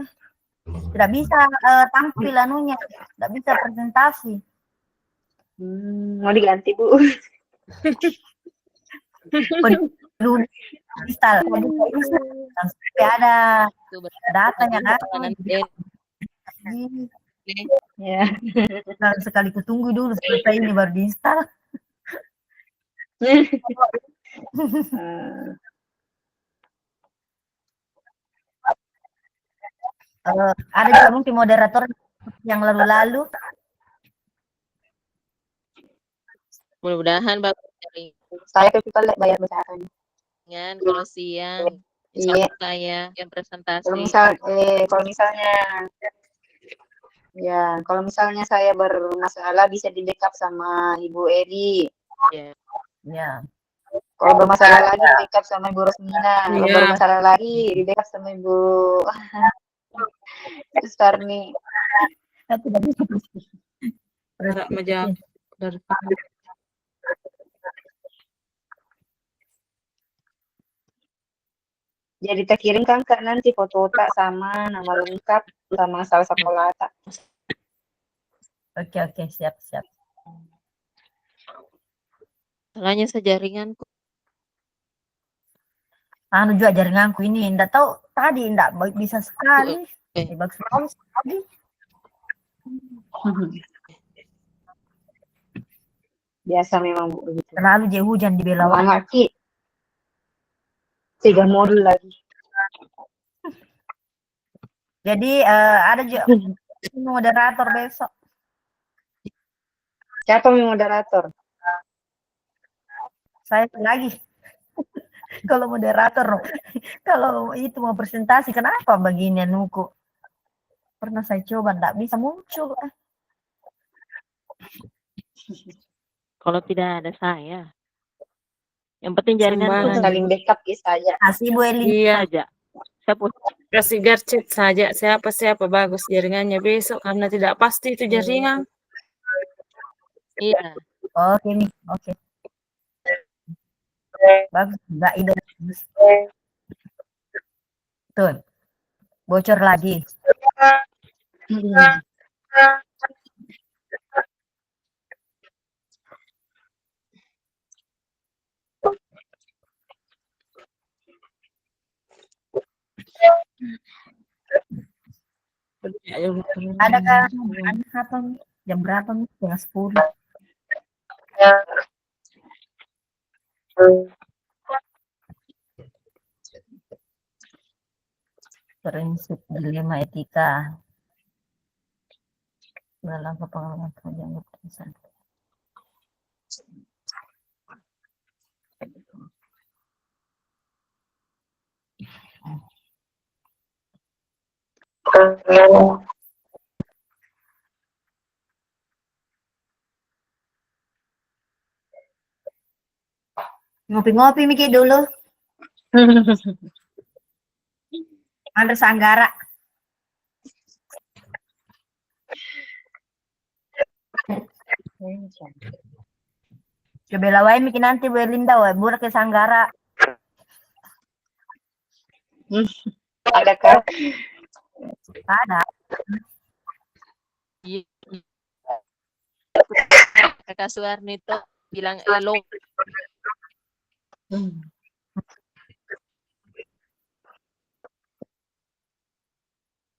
Tidak bisa tampil anunya, tidak bisa presentasi. Mau diganti Bu? Dulu install, sampai ada Itu datanya nanti Ya. sekali kutunggu dulu selesai ini baru diinstal. Ada juga mungkin moderator yang lalu-lalu. mudah-mudahan bagus Saya kita lihat bayar besarnya. jaringan kalau siang. Iya. Saya yang presentasi. Kalau misalnya saya bermasalah bisa di backup sama Ibu Eri. Ya. Kalau bermasalah lagi di backup sama Ibu Rosmina. Kalau Iya. bermasalah lagi di backup sama Ibu Starni. Tidak bisa. Tidak menjawab dari Jadi kita kirimkan Kak nanti foto otak sama nama lengkap sama asal sekolah. Oke, siap. Salahnya sejaringanku. Anu juga jaringanku ini, enggak tahu tadi enggak bisa sekali. Bagus sekali. Biasa memang Bu begitu. Terlalu jauh hujan di Belawan. Semangat Ki. 3 modul lagi. Jadi ada juga moderator besok. Siapa moderator? Saya lagi. Kalau moderator, kalau itu mau presentasi, kenapa beginian nuku? Pernah saya coba, enggak bisa muncul. Kalau tidak ada saya. Yang penting jaringan Sembarangan. Saling backup saja. Kasih Bu Eli. Iya, saja. Saya kasih garcet saja siapa bagus jaringannya besok karena tidak pasti itu jaringan. iya. Oke nih, oke. Bagus, enggak ide. Tuh. Bocor lagi. Adakah apa jam berapa nih? Jam 10. Prinsip dilema etika dalam pengalaman yang berkesan. Ngopi-ngopi Miki dulu. Andres Anggara. Coba lawain Miki nanti Berlinda wah, burak ke Sanggara. Adakah? Ada. Kakak Suwarni itu bilang lo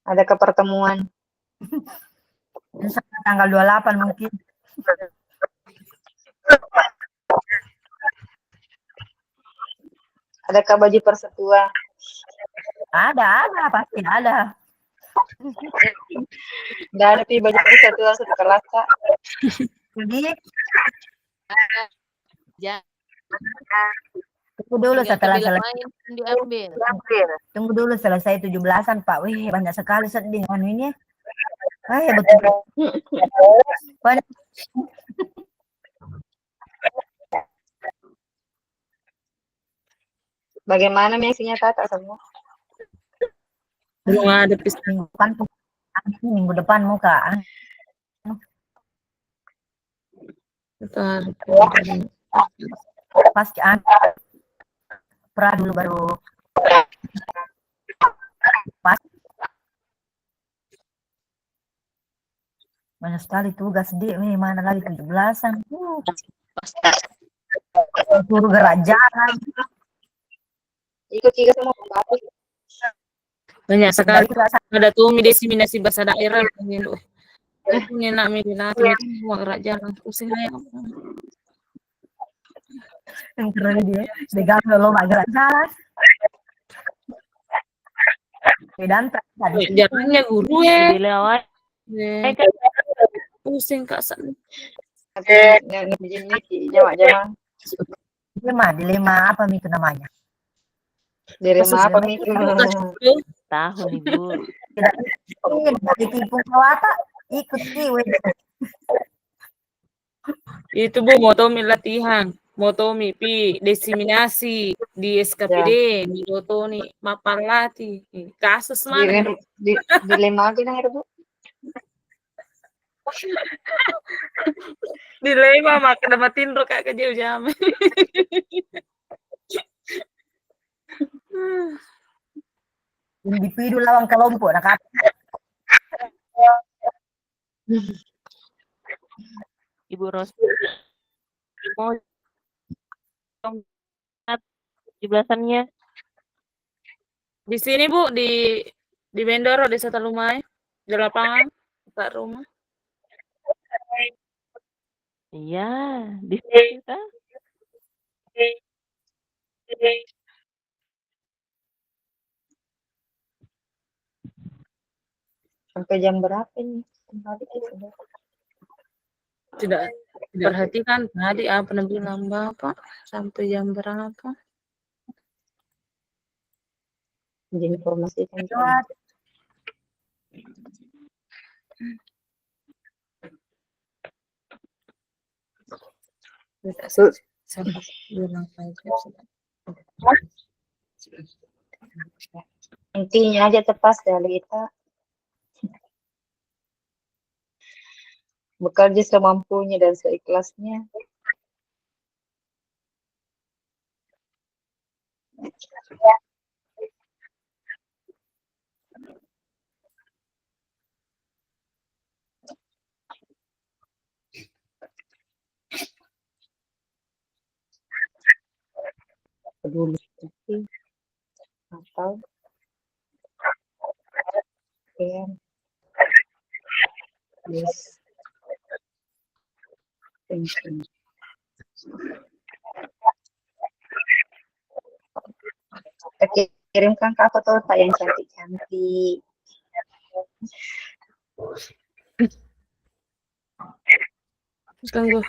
Ada kepertemuan. Insya Allah tanggal 28 mungkin. Adakah baju persatuan? Ada, pasti ada. Nggak ada pi baju persatuan sekelas Kak. Jadi ya tunggu dulu tinggal setelah kebilang selesai. main diambil. Tunggu dulu selesai 17-an Pak. Wih, banyak sekali sedih dengan ini. Wah, betul. Banyak. Bagaimana misinya Tata semua? Belum ada pis- Minggu depan muka. Bentar. Pasti pra dulu baru pas. Banyak sekali tugas di mana lagi 17-an. Suruh gerak jalan. Ikut juga semua pembatik. Banyak sekali. Dari kelas Ada tuh diseminasi bahasa daerah. Ini nak milih itu gerak jalan pusing aja. yang keren dia. Degang lo gerak jalan. Dan tadi Jalannya guru ya. Dilewat. Pusing Kak San. Jamaah-jamaah. dilema apa itu namanya? Dilema apa nih? Tahun Ibu. Tidak ingin ditipu kawata ikut kiwe. Itu Bu motomi latihan. Motomi pi diseminasi di SKPD, di Dotoni mapar latih. Kasus mana? Dilema aja nih Bu. Dilema makan sama tindro Kak ke jauh jam. Individu lawan kelompok nak Ibu Ros mau 17-annya Di sini Bu di Bendoro Desa Talumai, di lapangan dekat rumah. iya di kita. Sampai jam berapa nih? Tidak perhatikan tadi apa bilang Bapak sampai jam berapa? Informasikan. Intinya aja tepas dari kita. Bekerja semampunya dan seikhlasnya. Peduli atau yes. Oke, kirimkan ke aku tuh Pak yang cantik-cantik. Tunggu.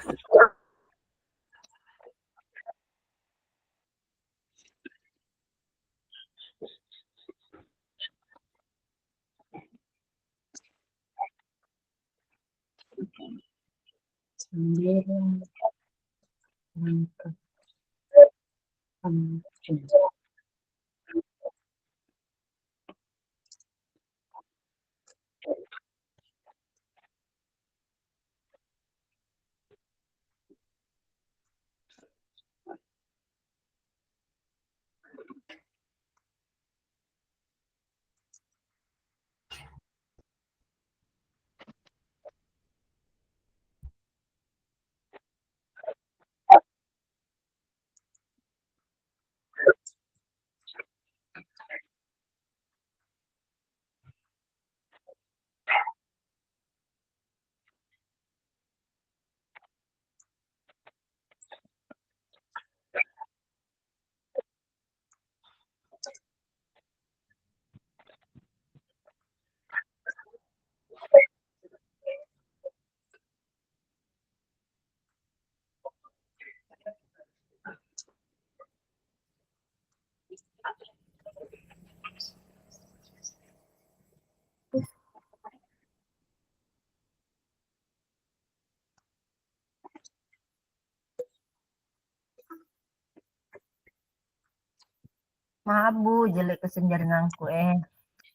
Maaf Bu, jelek kesen jaringanku Iya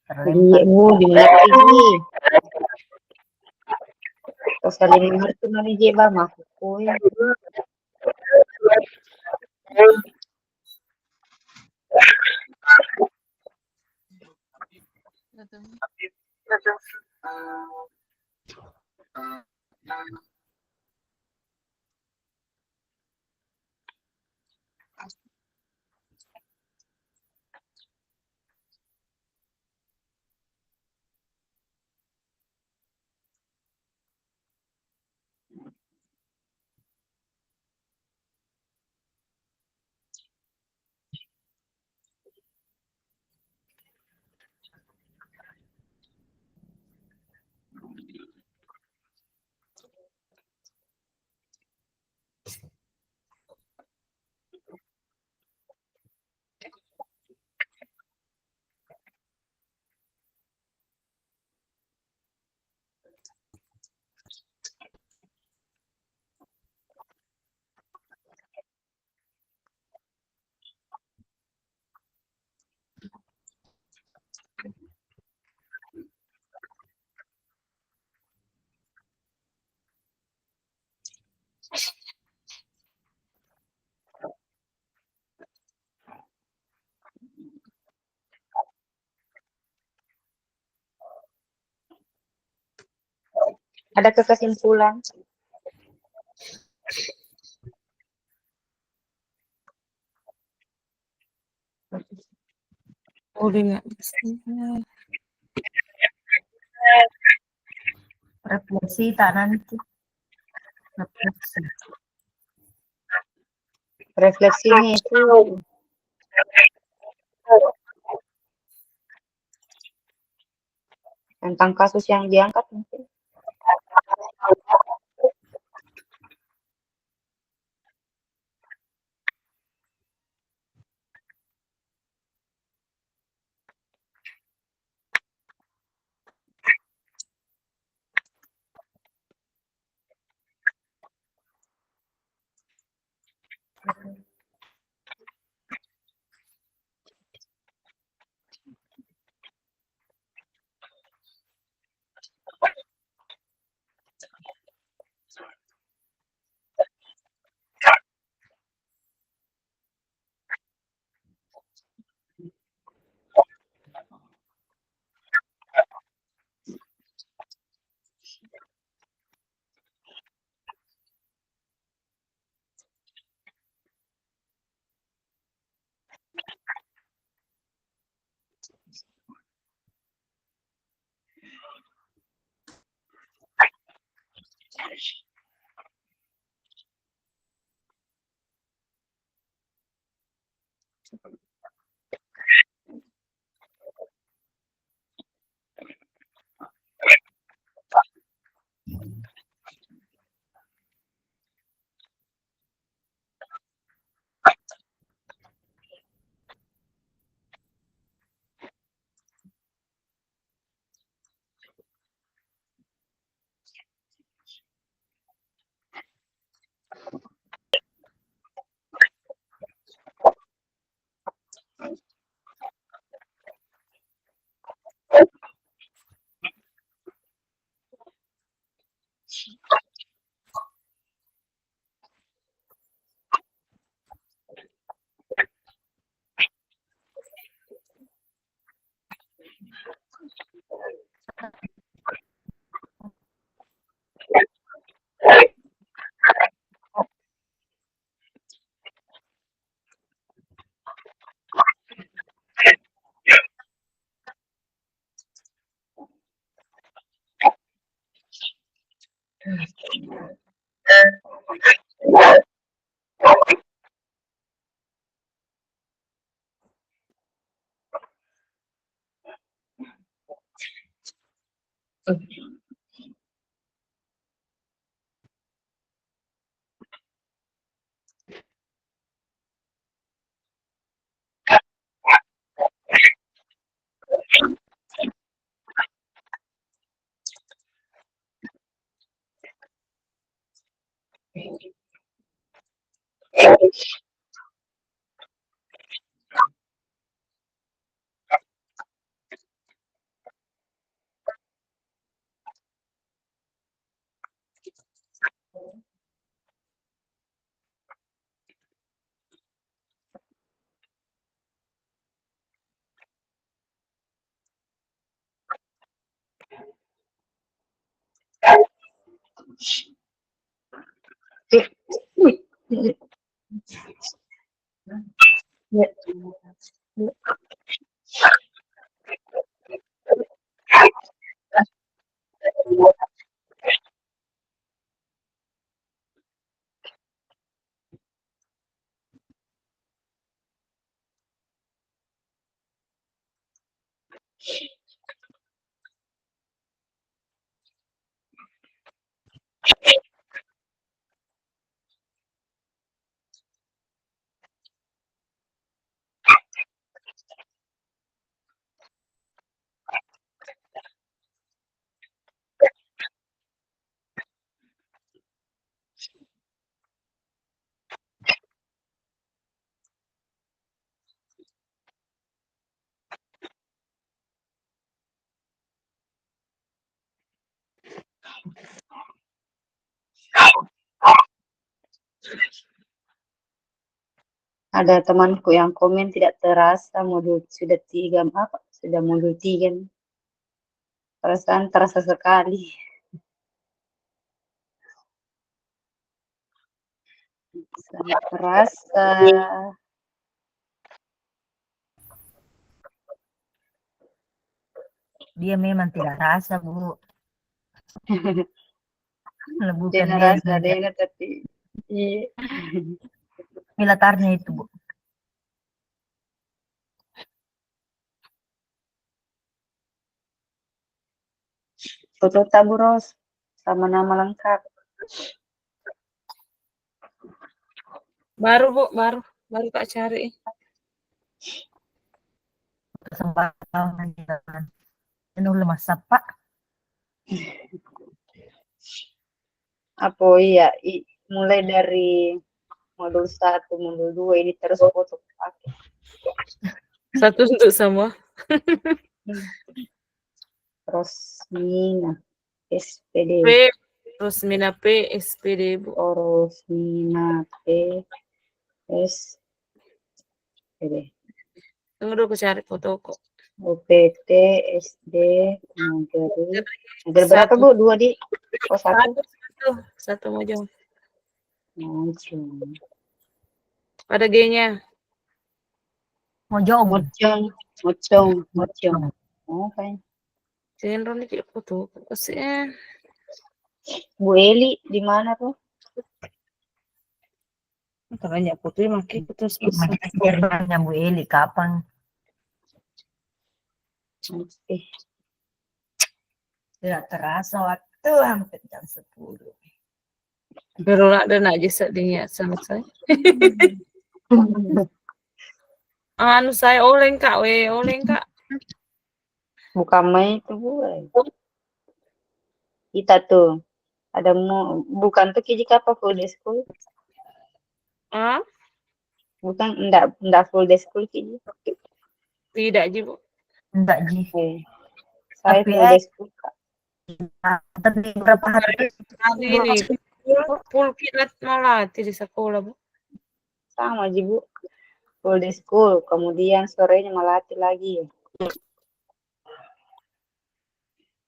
terlempar. Bu, dimengerti Ji. Kau saling mengerti mana Ji Bang, aku kue. Ada kesimpulan? Udah nggak? Refleksi tak nanti. Refleksi. Refleksinya itu tentang kasus yang diangkat mungkin. Ya. Ada temanku yang komen tidak terasa modul sudah 3 apa? Sudah modul 3 nih. Perasaan terasa sekali. Sangat terasa. Dia memang tidak rasa, Bu. Bukan Dia dia rasa sengaja. dia tapi iya. Pilatarnya itu, Bu. Foto tabu Ros sama nama lengkap. Baru Bu, baru Kak cari. Kesempatan penuh lemas sapa. Apa iya, mulai dari modul 1, modul 2 ini terus foto pakai. Satu untuk semua. Rosmina SPD. P, Rosmina P, SPD Bu. Rosmina P SPD. Tunggu dulu aku cari foto kok. UPT SD Negeri. Negeri berapa Bu? 2 di? Oh 1. Satu Mojong. Mojong. Ada G-nya. Mojong. Mojong. Oke. Jangan nih kayak foto. Kasih. Bu Eli di mana tuh? Tanya putri makin terus bisa. Makanya Bu Eli kapan? Oke. Tidak terasa waktu hampir jam 10. Baru ada aja sedihnya sama saya. Anu saya oleng Kak, oleng Kak. Bukan main itu Bu. Kita tuh ada bukan tuh kiji apa full day school? Ah, Bukan enggak full day school kiji. tidak Ji Bu. Enggak, Ji. Saya Tapi, full day school Kak. Tapi berapa hari Hari ini full kilat malah di sekolah Bu. Sama Ji Bu. Full day school, kemudian sorenya melatih lagi.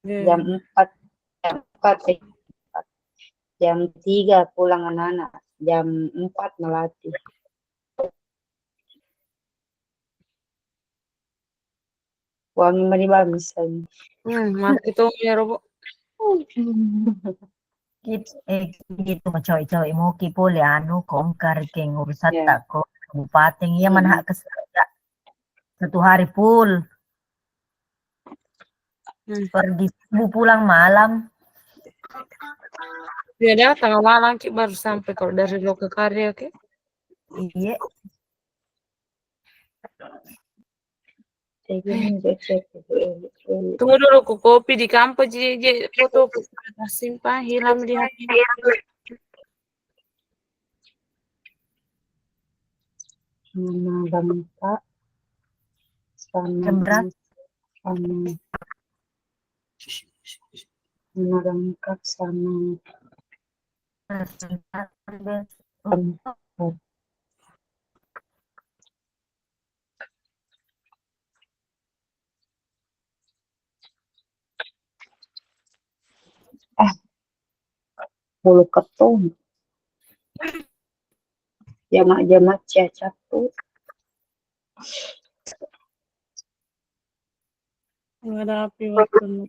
Jam 4, jam 3 pulang anak-anak, jam 4 melatih. Wangi mani bagus. Itu ya Robo. gitu cowok-cowok mau kipo anu kongkar keng urusan Ya. tak kok kabupaten iya mana hak kesaja 1 hari full pergi subuh pulang malam. Ya dia tengah malam Ki baru sampai kalau dari Lokakarya Ki. Iya. Tunggu dulu ku kopi di kampus Ji foto simpan hilang di HP. Nama lengkap sama nama lengkap sama bulu ketum. Jamak-jamak cacatu. Menghadapi waktu.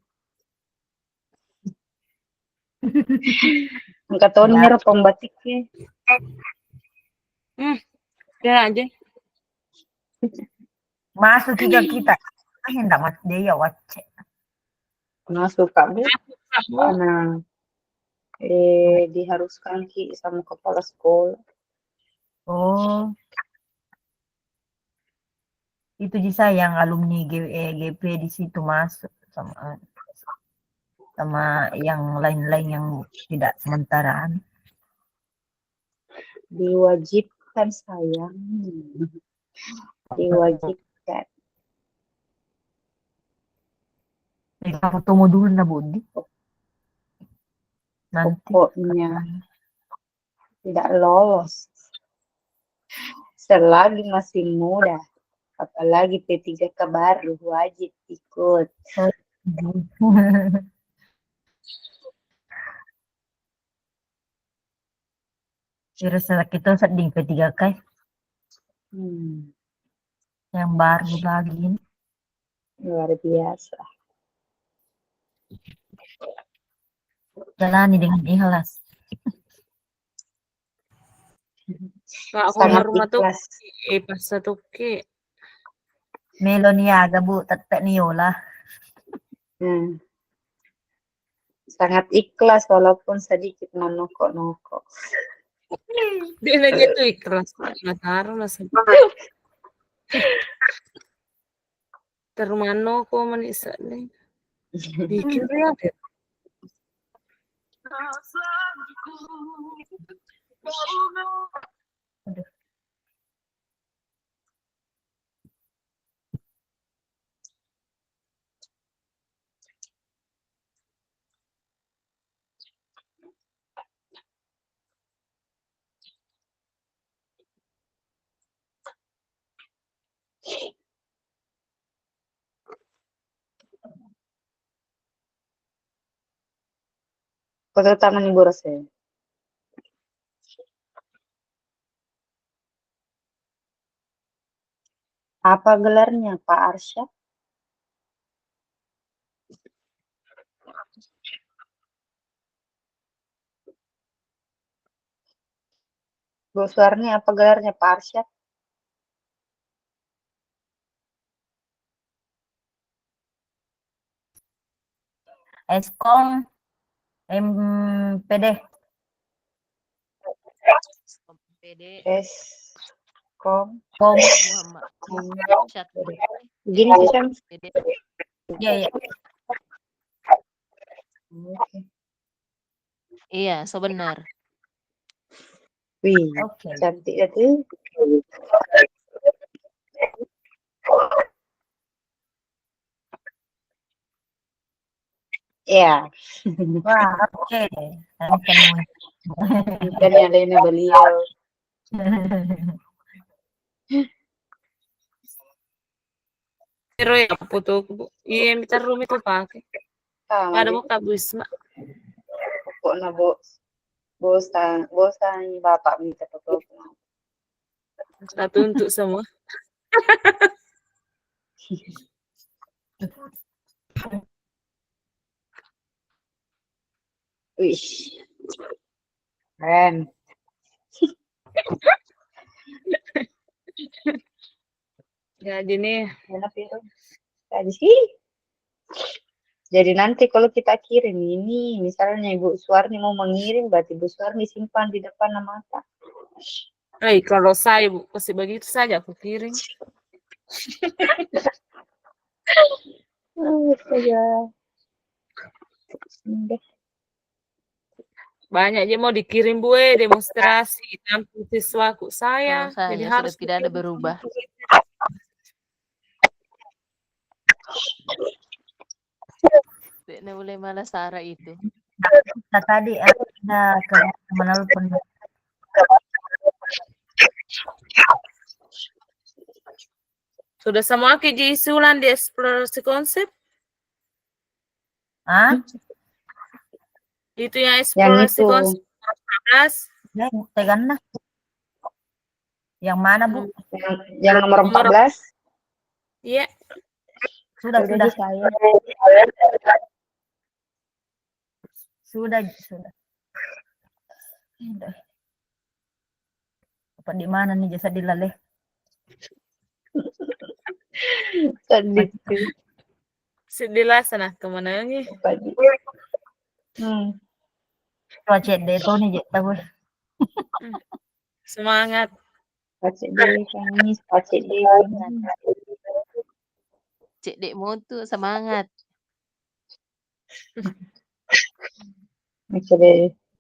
Angkat tahun Ya. merah pembatiknya. Ya aja. Masuk juga kita. Hendak mas dia ya wacce. Masuk Kak Bu. Karena diharuskan Ki sama kepala sekolah. Oh, itu bisa yang alumni GP di situ masuk sama yang lain-lain yang tidak sementaraan. Diwajibkan sayang. Diwajibkan. Kamu tunggu dulu lah Budi. Nanti Pokoknya tidak lolos. Selagi masih muda. Apalagi P3K baru wajib ikut. Terus kita sedih P3K yang baru lagi ini. Luar biasa. Jalani dengan ikhlas. Kak, aku Sangat rumah tuh ikhlas. pas satu ke. Melonia gabu tetek niola. Sangat ikhlas walaupun sedikit menokok-nokok. Dia lagi tuh ikhlas. Nggak taruh lah. Termano ko manisa nih. Bikin ya. Foto tangan Ibu Rose. Apa gelarnya Pak Arsyad? Bu Suarni apa gelarnya Pak Arsyad? Eskom MPD. PD Eskom. Muhammad Syad. Gini sih Sam. PD. Iya, iya. Oke. Iya, so benar. Wih, Oke. cantik ya tuh. Ya, Wah, oke. kan yang lainnya beliau. Pero ya foto ko. Iya, minta room itu pakai. Ada mo ka Bisma. Pokoknya bosan bapak minta foto. Satu untuk semua. Wih, keren. Jadi nih, Enak itu. Tadi sih. Jadi nanti kalau kita kirim ini, misalnya Ibu Suarni mau mengirim, berarti Ibu Suarni simpan di depan mata. kalau saya Bu, pasti begitu saja aku kirim. Saja. Banyak aja mau dikirim Bu, demonstrasi tampil siswaku saya. Kalau saya Jadi sudah harus tidak ada berubah. Tidak boleh malas Sarah itu. Nah, tadi ada menelpon. Sudah semua usulan di eksplorasi konsep? Ah, Itu yang eksplorasi itu. konsep 14. ya, tegan lah. Yang mana, Bu? Yang nomor 14. Iya. Sudah, Udah sudah. di saya. Sudah. Sudah. Apa di mana nih jasa dilaleh? Sedih sih. Sedihlah sana kemana nih? Tadi. Coba cek deh tuh nih tahu. Semangat. Pacik deh Kamis, pacik deh. Cek dek mutu semangat. Coba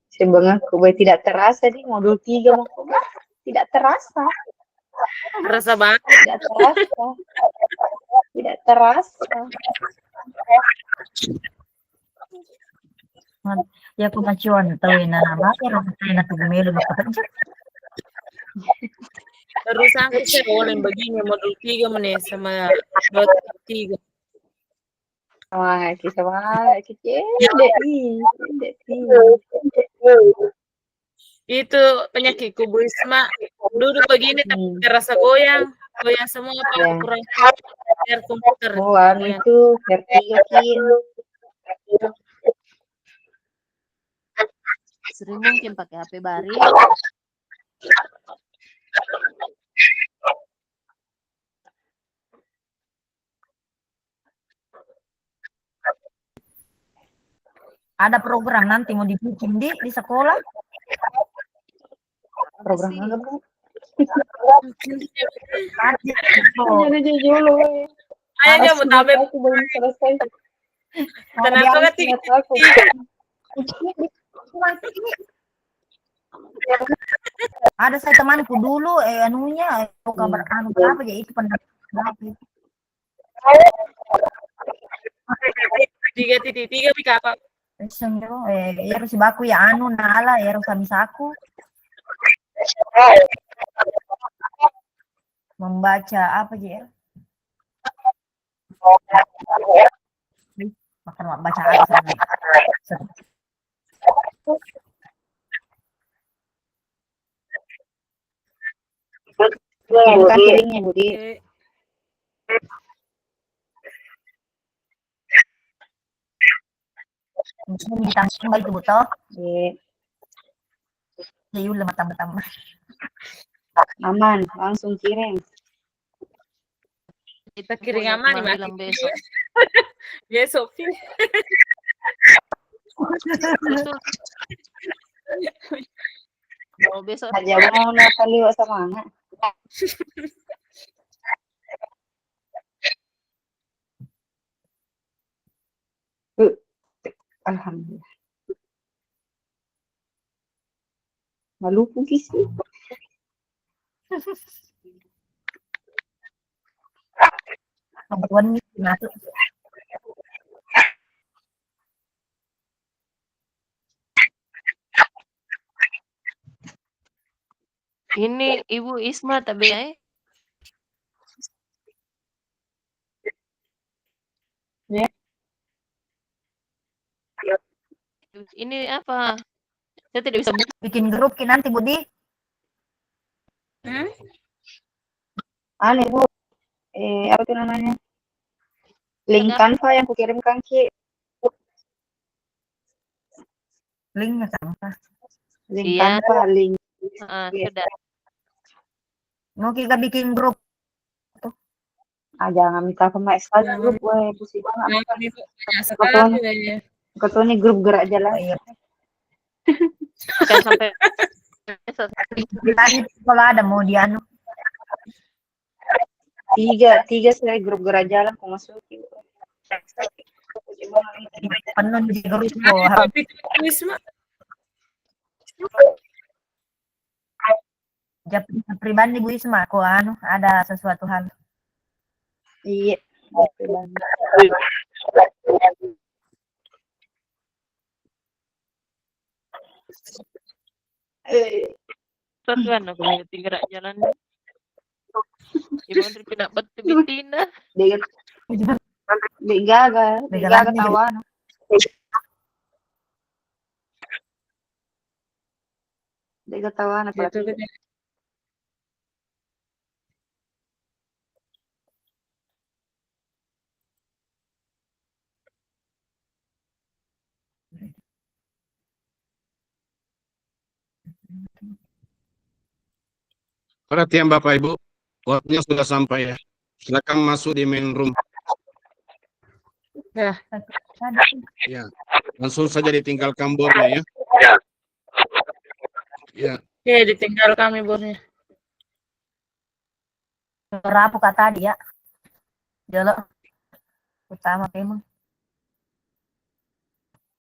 sebenarnya aku tidak terasa di modul 3 mau tidak terasa. Terasa banget. Tidak terasa. Tidak terasa. Ya aku macuan tahu na nama ya na tuh melu kerja. Terus aku sih oleh begini modul 3 menit sama modul 3. Semangat kita. Itu penyakitku Bu Isma. Duduk begini tapi terasa goyang. Goyang semua apa kurang biar komputer. Itu vertigo kin. Sering mungkin pakai HP baru. Ada program nanti mau dibikin di sekolah. Program apa, Bu? Oh, Jujur. Ayo mau tambah Aku belum selesai. tenaga banget tinggi. ada saya temanku dulu anunya kabar anu berapa ya itu pendapat 3.3 pika apa? ya harus baku ya anu nala ya harus misaku membaca apa ya makan baca apa Kirimnya Budi. ditambah itu butuh Iya. ya udah tambah Aman, langsung kirim. Kita kirim aman nih bilang besok. Besok. Mau besok Aja mau Natali wa semangat. Alhamdulillah. Maluku kisi. kebetulan masuk ini Ibu Isma tapi ya. Ini apa? Saya tidak bisa bikin grup nanti Budi Aneh Bu. Apa itu namanya? Link Canva yang kukirimkan Ki. linknya kan Link Iya. Canva, link. Sudah. Mau kita bikin grup. Jangan minta pemain sekali grup, weh, pusing banget. Ketua ini grup gerak jalan. Bukan sampai tadi kalau ada mau dianu tiga saya grup gerak jalan aku masukin. penuh di grup pribadi Bu Isma kok anu ada sesuatu hal Iya. Tuan aku lagi gerak jalan. Gimana tidak betul betina? Gagal tawan. Dia tawan apa? Perhatian Bapak Ibu, waktunya sudah sampai ya. Silakan masuk di main room. Ya. Ya, langsung saja ditinggalkan bornya ya. Ya, Oke, ditinggal kami bornya. Rapuh kata tadi ya. Jolo. Utama memang.